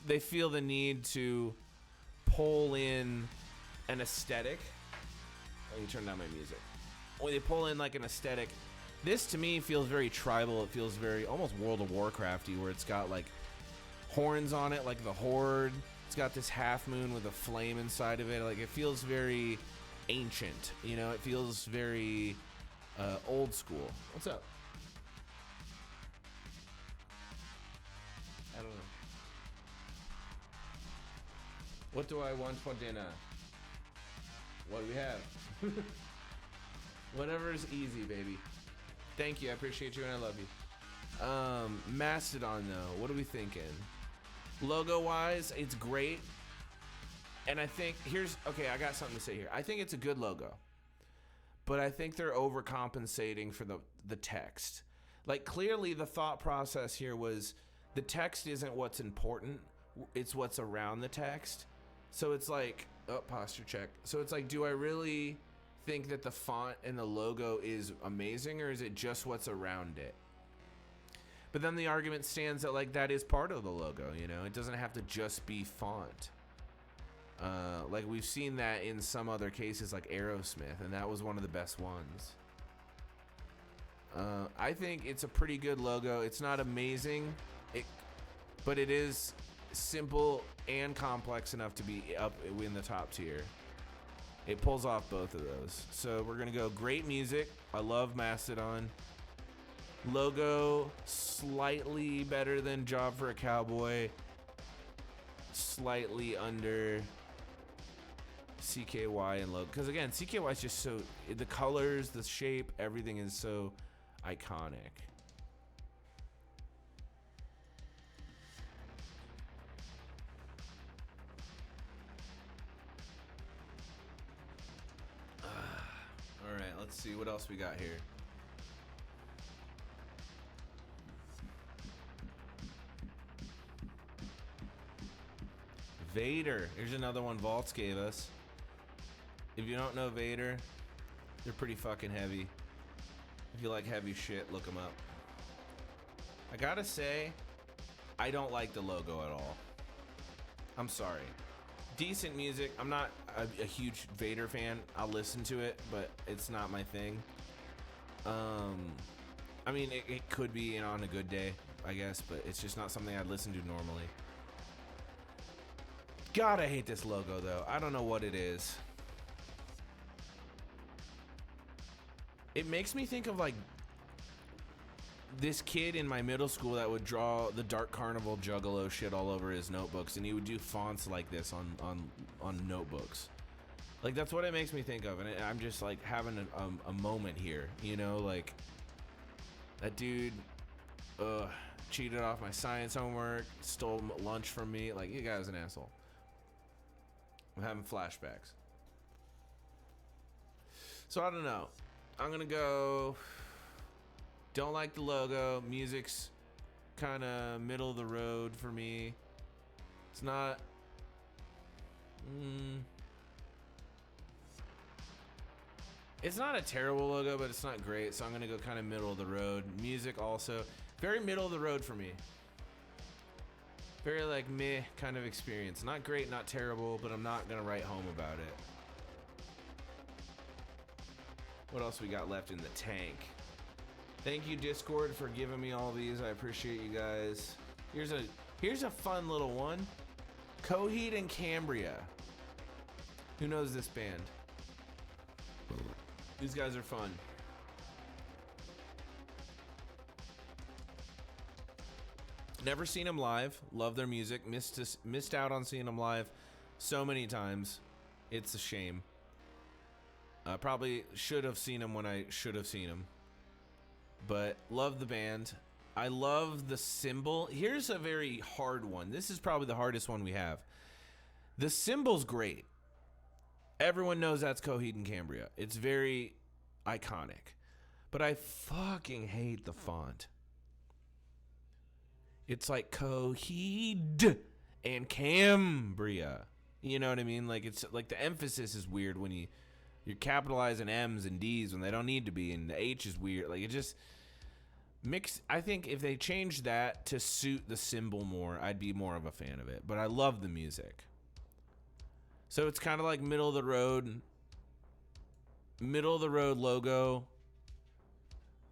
they feel the need to pull in an aesthetic. Let me turn down my music. When they pull in like an aesthetic, this to me feels very tribal. It feels very almost World of Warcrafty, where it's got like horns on it, like the Horde. It's got this half moon with a flame inside of it. Like it feels very ancient, you know. It feels very old school. What's up? I don't know. What do I want for dinner? What do we have? Whatever is easy, baby. Thank you. I appreciate you and I love you. Mastodon, though. What are we thinking? Logo-wise, it's great. And I think, okay, I got something to say here. I think it's a good logo. but I think they're overcompensating for the text. Like, clearly the thought process here was the text isn't what's important, it's what's around the text. So it's like, oh, posture check. So it's like, do I really think that the font and the logo is amazing, or is it just what's around it? But then the argument stands that, like, that is part of the logo, you know? It doesn't have to just be font. Like, we've seen that in some other cases, like Aerosmith, and that was one of the best ones. I think it's a pretty good logo. It's not amazing, but it is simple and complex enough to be up in the top tier. It pulls off both of those. So we're gonna go great music. I love Mastodon. Logo slightly better than Job for a Cowboy. Slightly under CKY and logo. Because again, CKY is just so, the colors, the shape, everything is so iconic. All right, let's see what else we got here. Vader. Here's another one Vaults gave us. If you don't know Vader, they're pretty fucking heavy. If you like heavy shit, look them up. I gotta say, I don't like the logo at all. I'm sorry. Decent music. I'm not a huge Vader fan. I'll listen to it, but it's not my thing. I mean, it could be, you know, on a good day, I guess, but it's just not something I'd listen to normally. God, I hate this logo, though. I don't know what it is. It makes me think of, like, this kid in my middle school that would draw the Dark Carnival Juggalo shit all over his notebooks, and he would do fonts like this on notebooks. Like, that's what it makes me think of, and I'm just, like, having a moment here, you know? Like, that dude cheated off my science homework, stole lunch from me. Like, you guy's an asshole. I'm having flashbacks. So I don't know. I'm gonna go. Don't like the logo. Music's kind of middle of the road for me. It's not. It's not a terrible logo, but it's not great. So I'm gonna go kind of middle of the road. Music also very middle of the road for me. Very like meh kind of experience. Not great, not terrible, but I'm not gonna write home about it. What else we got left in the tank? Thank you, Discord, for giving me all these. I appreciate you guys. Here's a fun little one. Coheed and Cambria. Who knows this band? These guys are fun. Never seen them live. Love their music. Missed out on seeing them live so many times. It's a shame. Probably should have seen them when I should have seen them. But love the band. I love the symbol. Here's a very hard one. This is probably the hardest one we have. The symbol's great. Everyone knows that's Coheed and Cambria. It's very iconic. But I fucking hate the font. It's like Coheed and Cambria. You know what I mean? Like, it's like the emphasis is weird when you're capitalizing M's and D's when they don't need to be, and the H is weird. Like, it just mix. I think if they changed that to suit the symbol more, I'd be more of a fan of it. But I love the music. So it's kind of like middle of the road logo,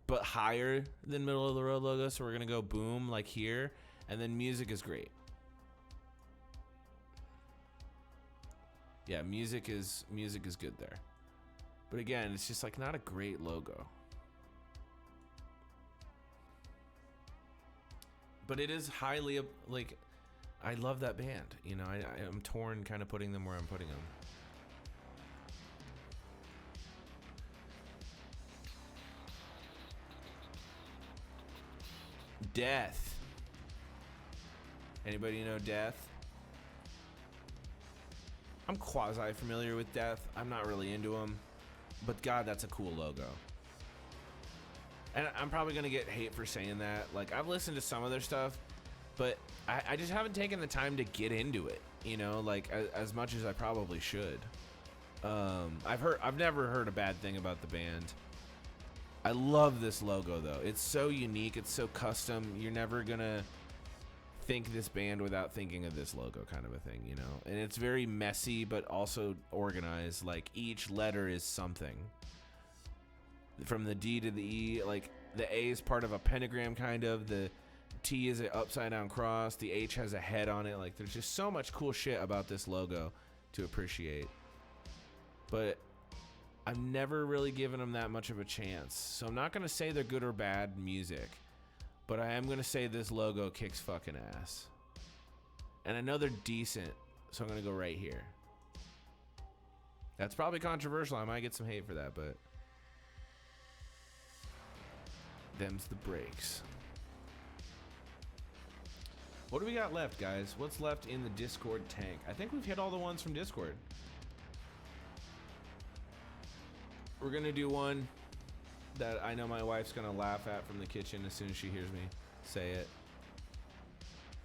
but higher than middle of the road logo. So we're gonna go boom like here, and then music is great. Yeah, music is good there. But again, it's just like not a great logo. But it is highly like, I love that band. You know, I'm torn kind of putting them where I'm putting them. Death. Anybody know Death? I'm quasi familiar with Death. I'm not really into them. But God, that's a cool logo. And I'm probably gonna get hate for saying that. Like, I've listened to some of their stuff, but I just haven't taken the time to get into it, you know, like as much as I probably should. I've never heard a bad thing about the band. I love this logo though. It's so unique, it's so custom. You're never gonna think this band without thinking of this logo, kind of a thing, you know. And it's very messy but also organized. Like, each letter is something. From the D to the E, like the A is part of a pentagram, kind of. The T is an upside down cross. The H has a head on it. Like, there's just so much cool shit about this logo to appreciate. But I've never really given them that much of a chance. So I'm not going to say they're good or bad music, but I am going to say this logo kicks fucking ass. And I know they're decent, so I'm going to go right here. That's probably controversial. I might get some hate for that, but them's the breaks. What do we got left, guys? What's left in the Discord tank? I think we've hit all the ones from Discord. We're gonna do one that I know my wife's gonna laugh at from the kitchen as soon as she hears me say it.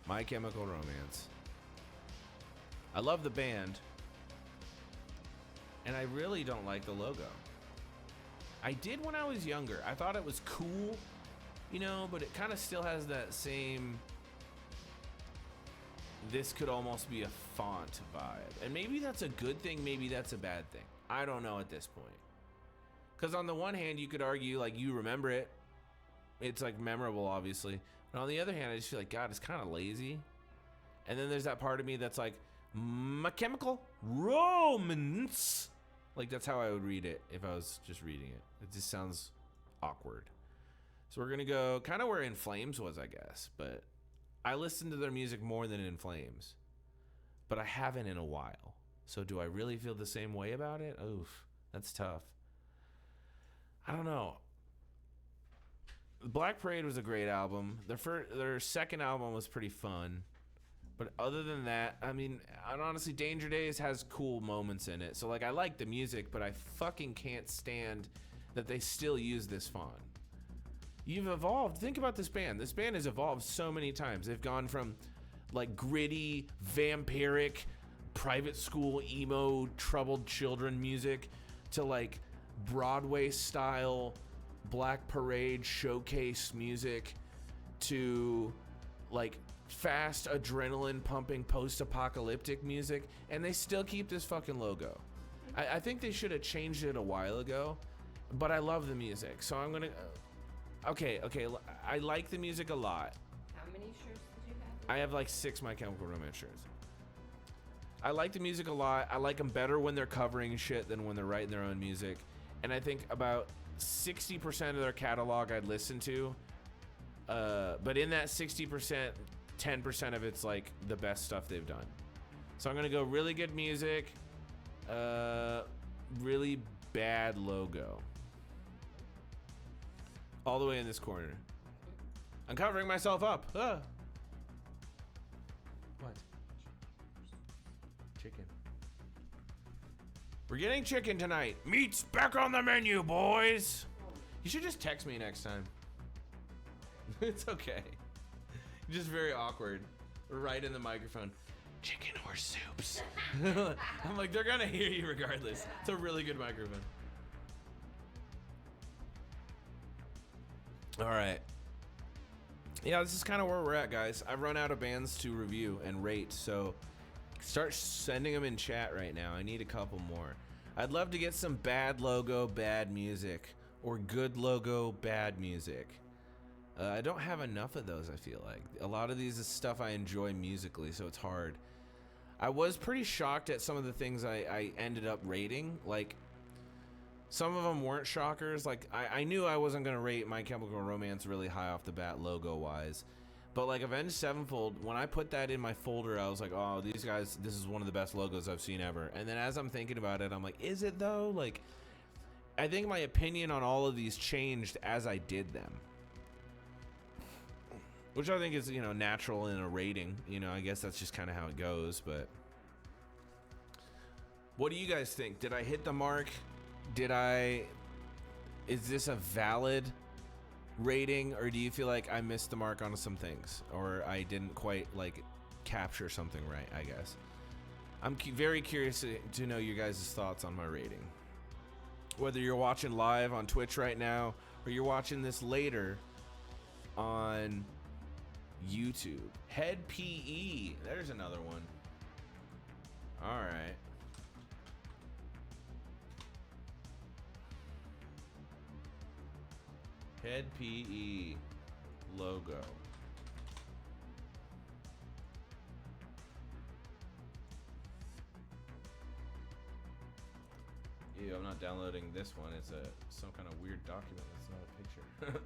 My Chemical Romance. I love the band, and I really don't like the logo. I did when I was younger. I thought it was cool, you know, but it kind of still has that same, this could almost be a font vibe. And maybe that's a good thing, maybe that's a bad thing. I don't know at this point. Because on the one hand, you could argue, like, you remember it. It's, like, memorable, obviously. And on the other hand, I just feel like, God, it's kind of lazy. And then there's that part of me that's like, My Chemical Romance. Like, that's how I would read it if I was just reading it. It just sounds awkward. So we're going to go kind of where In Flames was, I guess. But I listened to their music more than In Flames. But I haven't in a while. So do I really feel the same way about it? Oof, that's tough. I don't know. Black Parade was a great album. Their second album was pretty fun. But other than that, I mean, and honestly, Danger Days has cool moments in it. So, like, I like the music, but I fucking can't stand that they still use this font. You've evolved. Think about this band. This band has evolved so many times. They've gone from, like, gritty, vampiric, private school, emo, troubled children music to, like, Broadway-style Black Parade showcase music to, like, fast, adrenaline-pumping, post-apocalyptic music, and they still keep this fucking logo. I think they should have changed it a while ago, but I love the music, so I'm gonna... Okay, I like the music a lot. How many shirts did you have? I have like 6 My Chemical Romance shirts. I like the music a lot. I like them better when they're covering shit than when they're writing their own music. And I think about 60% of their catalog I'd listen to. But in that 60%, 10% of it's like the best stuff they've done. So I'm gonna go really good music, really bad logo. All the way in this corner. I'm covering myself up. Ah. What? Chicken. We're getting chicken tonight. Meat's back on the menu, boys. You should just text me next time. It's okay. Just very awkward. Right in the microphone. Chicken or soups? I'm like, they're gonna hear you regardless. It's a really good microphone. All right. Yeah, this is kind of where we're at, guys. I've run out of bands to review and rate, so start sending them in chat right now. I need a couple more. I'd love to get some bad logo, bad music, or good logo, bad music. I don't have enough of those, I feel like. A lot of these is stuff I enjoy musically, so it's hard. I was pretty shocked at some of the things I ended up rating. Like, some of them weren't shockers. Like, I knew I wasn't going to rate My Chemical Romance really high off the bat logo-wise. But, like, Avenged Sevenfold, when I put that in my folder, I was like, oh, these guys, this is one of the best logos I've seen ever. And then as I'm thinking about it, I'm like, is it, though? Like, I think my opinion on all of these changed as I did them. Which I think is, you know, natural in a rating. You know, I guess that's just kind of how it goes, but... What do you guys think? Did I hit the mark? Is this a valid rating, or do you feel like I missed the mark on some things, or I didn't quite like capture something right? I guess I'm very curious to know your guys' thoughts on my rating. Whether you're watching live on Twitch right now, or you're watching this later on YouTube. Head PE. There's another one. All right. Head PE logo. Ew, I'm not downloading this one. It's some kind of weird document. That's not a picture.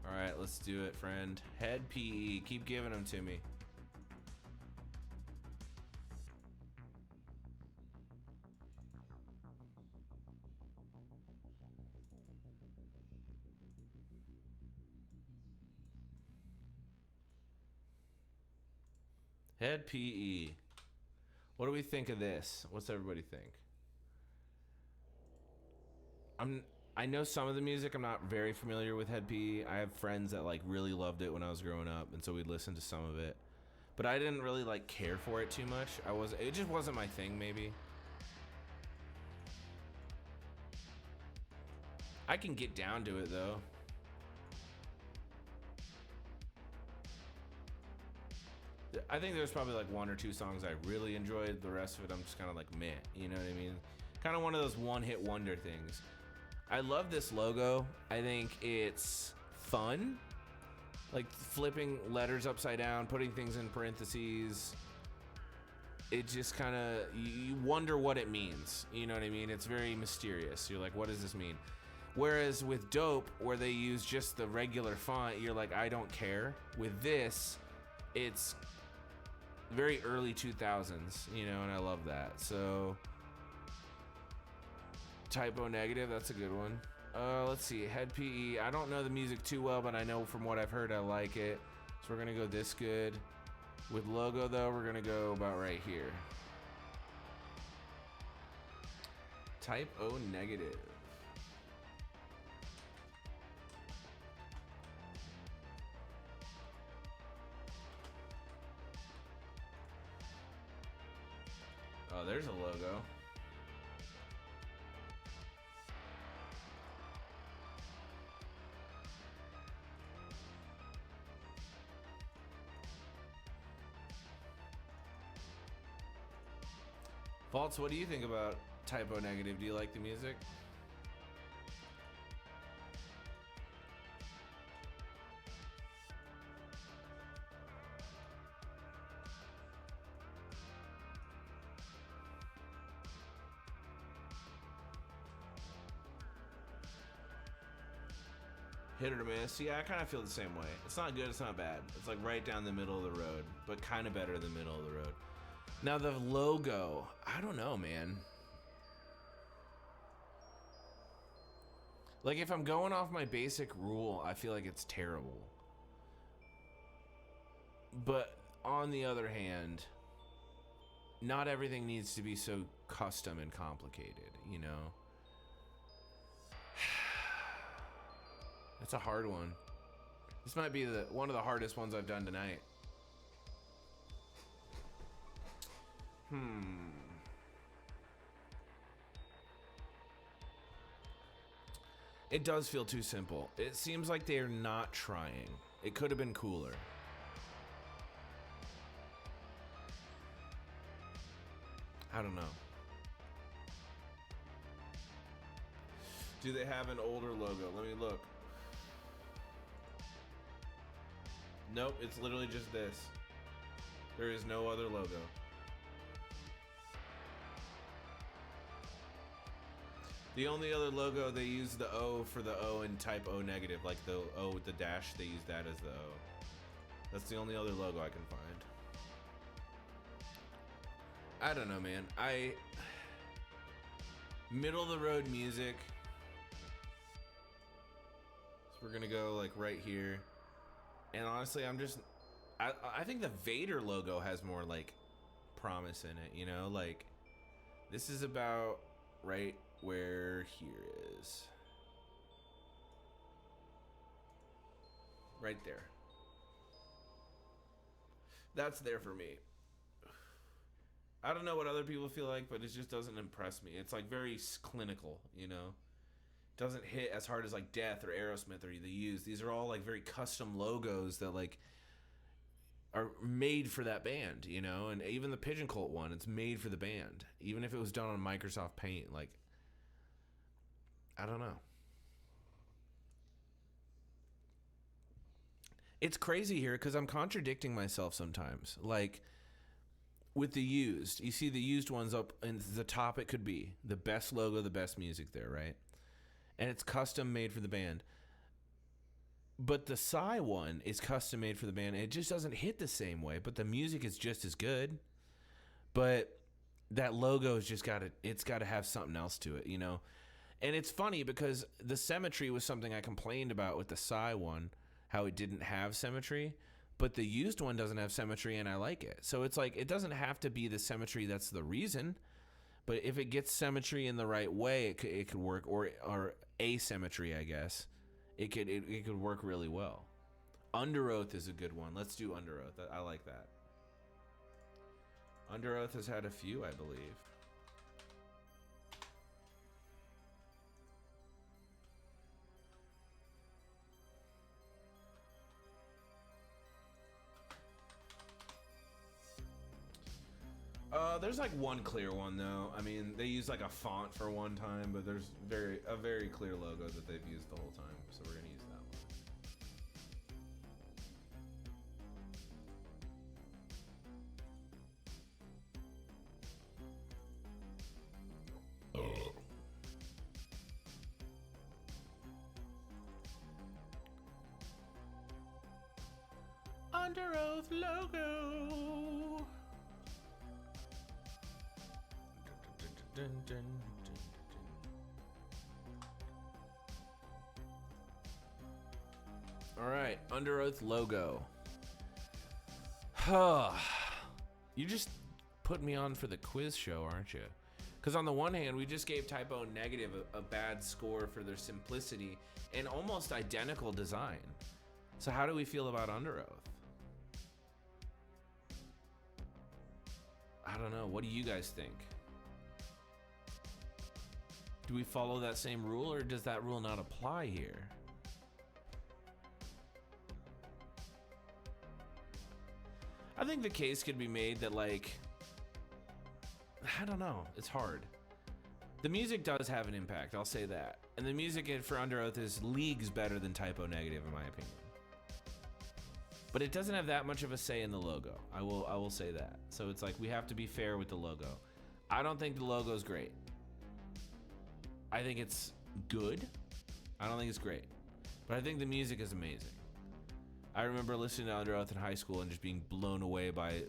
All right, let's do it, friend. Head PE. Keep giving them to me. Head PE. What do we think of this? What's everybody think? I know some of the music. I'm not very familiar with Head PE. I have friends that like really loved it when I was growing up, and so we'd listen to some of it. But I didn't really like care for it too much. It just wasn't my thing, maybe. I can get down to it though. I think there's probably like one or two songs I really enjoyed. The rest of it, I'm just kind of like meh. You know what I mean? Kind of one of those one-hit wonder things. I love this logo. I think it's fun. Like flipping letters upside down, putting things in parentheses. It just kind of, you wonder what it means. You know what I mean? It's very mysterious. You're like, what does this mean? Whereas with Dope, where they use just the regular font, you're like, I don't care. With this, it's very early 2000s, you know, and I love that. So Type O Negative, that's a good one. Let's see, Head PE. I don't know the music too well, but I know from what I've heard I like it. So we're gonna go this good. With logo though, we're gonna go about right here. Type O Negative. Oh, there's a logo. Vaults, what do you think about Type O Negative? Do you like the music? Hit or miss. Yeah, I kind of feel the same way. It's not good, it's not bad. It's like right down the middle of the road, but kind of better than the middle of the road. Now the logo, I don't know, man. Like if I'm going off my basic rule, I feel like it's terrible. But on the other hand, not everything needs to be so custom and complicated, you know? That's a hard one. This might be one of the hardest ones I've done tonight. It does feel too simple. It seems like they're not trying. It could have been cooler. I don't know. Do they have an older logo? Let me look. Nope, it's literally just this. There is no other logo. The only other logo, they use the O for the O in Type O Negative, like the O with the dash, they use that as the O. That's the only other logo I can find. I don't know, man. Middle of the road music. So we're gonna go like right here. And honestly, I'm just I think the Vader logo has more like promise in it, you know? Like this is about right where here is. Right there. That's there for me. I don't know what other people feel like, but it just doesn't impress me. It's like very clinical, you know? Doesn't hit as hard as like Death or Aerosmith or The Used. These are all like very custom logos that like are made for that band, you know? And even the Pigeon Cult one, it's made for the band. Even if it was done on Microsoft Paint, like I don't know. It's crazy here because I'm contradicting myself sometimes. Like with The Used, you see The Used ones up in the top, it could be the best logo, the best music there, right? And it's custom made for the band. But the Psy one is custom made for the band. It just doesn't hit the same way, but the music is just as good. But that logo has just it's got to have something else to it, you know? And it's funny because the symmetry was something I complained about with the Psy one, how it didn't have symmetry, but the Used one doesn't have symmetry and I like it. So it's like, it doesn't have to be the symmetry that's the reason, but if it gets symmetry in the right way, it could work, or asymmetry, I guess. It could work really well. Under Oath is a good one. Let's do Under Oath. I like that. Under Oath has had a few, I believe. There's like one clear one though. I mean, they use like a font for one time, but there's a very clear logo that they've used the whole time. So we're gonna use that one. Under Oath logo. Dun, dun, dun, dun. All right, Under Oath logo. You just put me on for the quiz show, aren't you? Because on the one hand, we just gave Typo Negative a bad score for their simplicity and almost identical design. So how do we feel about Under Oath? I don't know. What do you guys think? Do we follow that same rule, or does that rule not apply here? I think the case could be made that, like, I don't know. It's hard. The music does have an impact, I'll say that. And the music for Under Oath is leagues better than Typo Negative, in my opinion. But it doesn't have that much of a say in the logo. I will say that. So it's like we have to be fair with the logo. I don't think the logo is great. I think it's good. I don't think it's great. But I think the music is amazing. I remember listening to Under Oath in high school and just being blown away by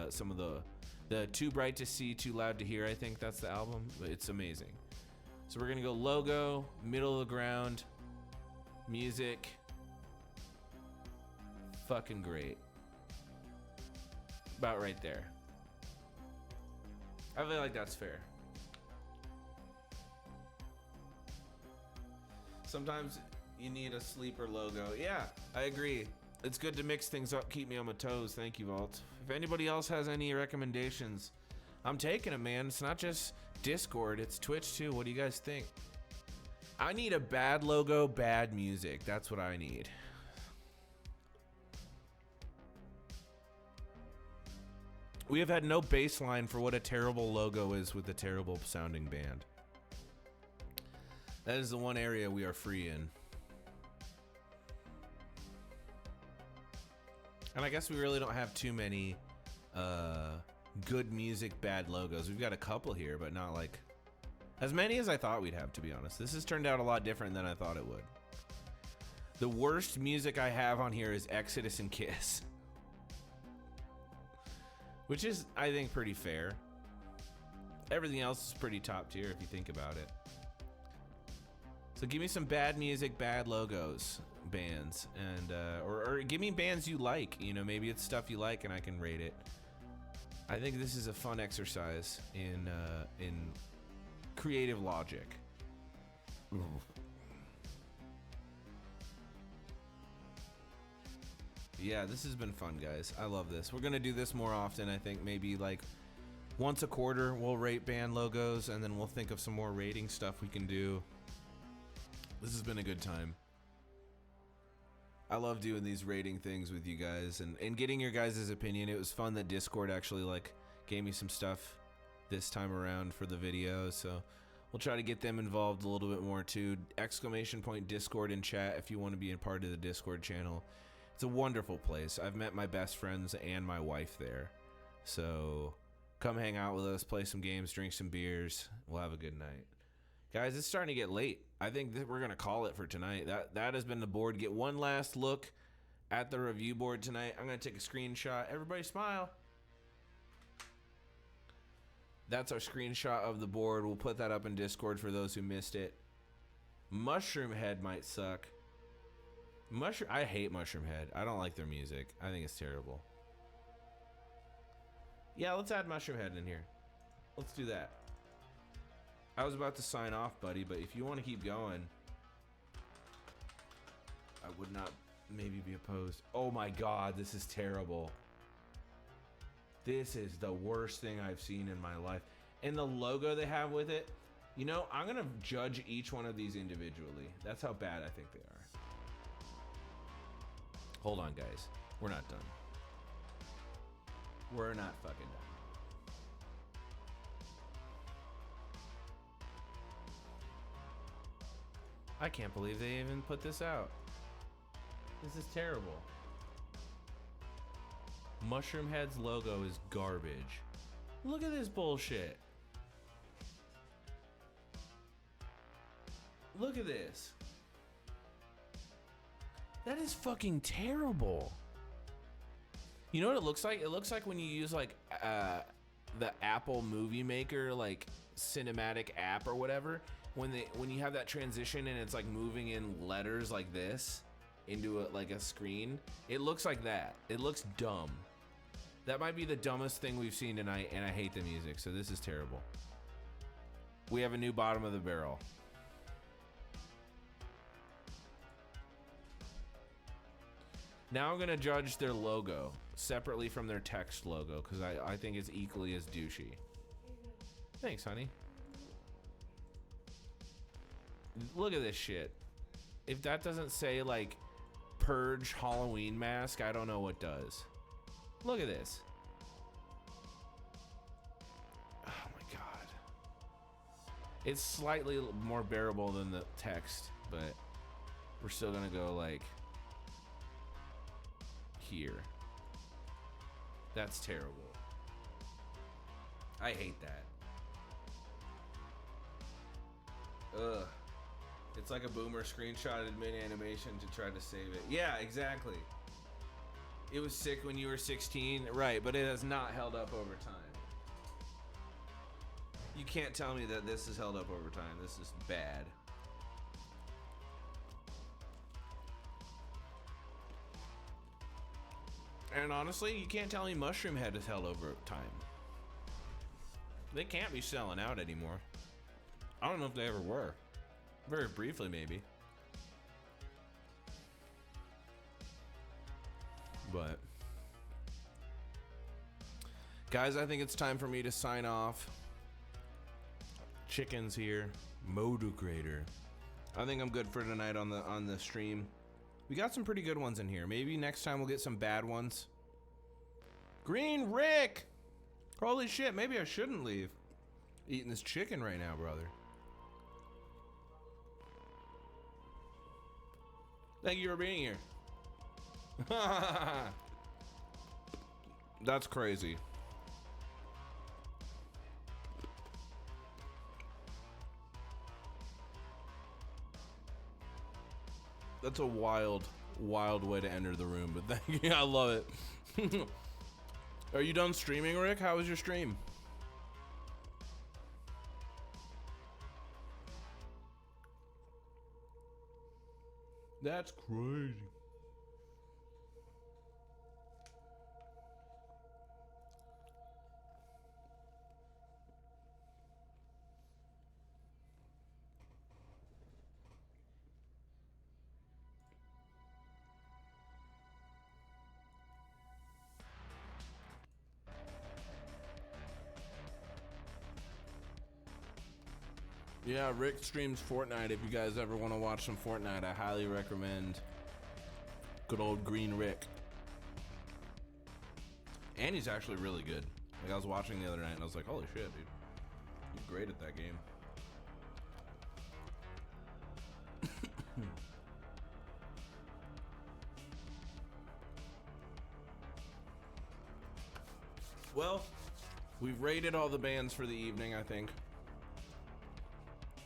some of the Too Bright to See, Too Loud to Hear. I think that's the album. It's amazing. So we're going to go logo, middle of the ground, music. Fucking great. About right there. I feel like that's fair. Sometimes you need a sleeper logo. Yeah, I agree. It's good to mix things up, keep me on my toes. Thank you, Vault. If anybody else has any recommendations, I'm taking them, man. It's not just Discord, it's Twitch too. What do you guys think? I need a bad logo, bad music. That's what I need. We have had no baseline for what a terrible logo is with a terrible sounding band. That is the one area we are free in. And I guess we really don't have too many good music, bad logos. We've got a couple here, but not like as many as I thought we'd have, to be honest. This has turned out a lot different than I thought it would. The worst music I have on here is Exodus and Kiss. Which is, I think, pretty fair. Everything else is pretty top tier if you think about it. So give me some bad music, bad logos bands, and or give me bands you like. You know, maybe it's stuff you like and I can rate it. I think this is a fun exercise in creative logic. Yeah, this has been fun, guys. I love this. We're gonna do this more often. I think maybe like once a quarter we'll rate band logos, and then we'll think of some more rating stuff we can do. This has been a good time. I love doing these rating things with you guys and getting your guys' opinion. It was fun that Discord actually like gave me some stuff this time around for the video, so we'll try to get them involved a little bit more too. ! Discord in chat if you want to be a part of the Discord channel. It's a wonderful place. I've met my best friends and my wife there, so come hang out with us, play some games, drink some beers. We'll have a good night. Guys, it's starting to get late. I think that we're going to call it for tonight. That has been the board. Get one last look at the review board tonight. I'm going to take a screenshot. Everybody smile. That's our screenshot of the board. We'll put that up in Discord for those who missed it. Mushroom Head might suck. I hate Mushroom Head. I don't like their music. I think it's terrible. Yeah, let's add Mushroom Head in here. Let's do that. I was about to sign off, buddy, but if you want to keep going, I would not maybe be opposed. Oh my god, this is terrible. This is the worst thing I've seen in my life. And the logo they have with it, you know, I'm going to judge each one of these individually. That's how bad I think they are. Hold on, guys. We're not done. We're not fucking done. I can't believe they even put this out. This is terrible. Mushroom Head's logo is garbage. Look at this bullshit. Look at this. That is fucking terrible. You know what it looks like? It looks like when you use like the Apple Movie Maker like cinematic app or whatever. When you have that transition and it's like moving in letters like this into a screen, it looks like that. It looks dumb. That might be the dumbest thing we've seen tonight, and I hate the music, so this is terrible. We have a new bottom of the barrel. Now I'm gonna judge their logo separately from their text logo because I think it's equally as douchey. Thanks, honey. Look at this shit. If that doesn't say like Purge Halloween mask, I don't know what does. Look at this. Oh my god. It's slightly more bearable than the text, but we're still gonna go like here. That's terrible. I hate that. Ugh. It's like a boomer screenshotted mid-animation to try to save it. Yeah, exactly. It was sick when you were 16. Right, but it has not held up over time. You can't tell me that this has held up over time. This is bad. And honestly, you can't tell me Mushroom Head has held over time. They can't be selling out anymore. I don't know if they ever were. Very briefly, maybe. But guys, I think it's time for me to sign off. Chicken's here. Modugrator. I think I'm good for tonight on the stream. We got some pretty good ones in here. Maybe next time we'll get some bad ones. Green Rick! Holy shit, maybe I shouldn't leave. Eating this chicken right now, brother. Thank you for being here. That's crazy. That's a wild way to enter the room, but thank you. I love it. Are you done streaming, Rick? How was your stream? That's crazy. Yeah, Rick streams Fortnite. If you guys ever want to watch some Fortnite, I highly recommend good old Green Rick. And he's actually really good. Like, I was watching the other night and I was like, holy shit, dude. You're great at that game. Well, we've rated all the bands for the evening, I think.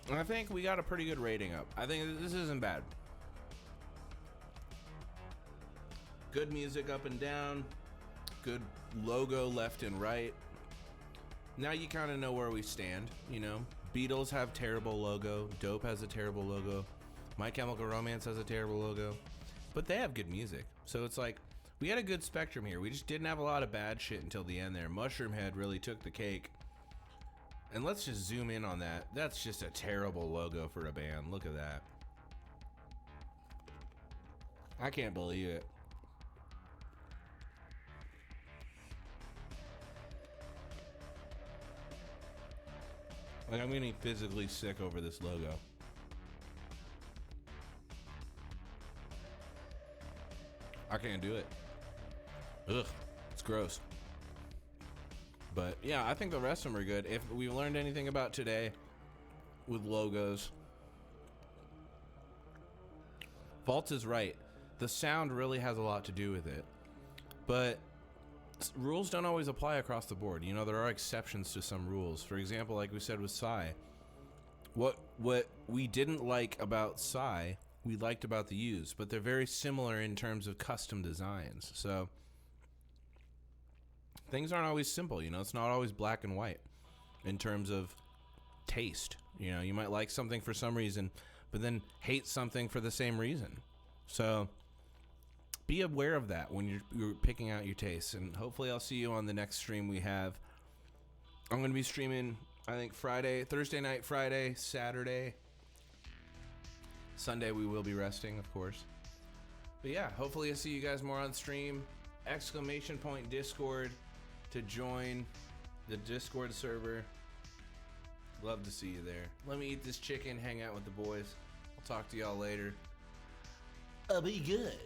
And I think we got a pretty good rating up. I think this isn't bad. Good music up and down. Good logo left and right. Now you kind of know where we stand, you know? Beatles have terrible logo. Dope has a terrible logo. My Chemical Romance has a terrible logo. But they have good music. So it's like, we had a good spectrum here. We just didn't have a lot of bad shit until the end there. Mushroom Head really took the cake. And let's just zoom in on that. That's just a terrible logo for a band. Look at that. I can't believe it. Like, I'm getting physically sick over this logo. I can't do it. Ugh, it's gross. But yeah, I think the rest of them are good. If we learned anything about today with logos, Vault is right. The sound really has a lot to do with it. But rules don't always apply across the board. You know, there are exceptions to some rules. For example, like we said with Psy, what we didn't like about Psy, we liked about the Used, but they're very similar in terms of custom designs. So things aren't always simple, you know. It's not always black and white in terms of taste. You know, you might like something for some reason, but then hate something for the same reason. So be aware of that when you're picking out your tastes. And hopefully I'll see you on the next stream we have. I'm going to be streaming, I think, Thursday night, Friday, Saturday. Sunday we will be resting, of course. But yeah, hopefully I'll see you guys more on stream. ! Discord to join the Discord server. Love to see you there. Let me eat this chicken, hang out with the boys. I'll talk to y'all later. I'll be good.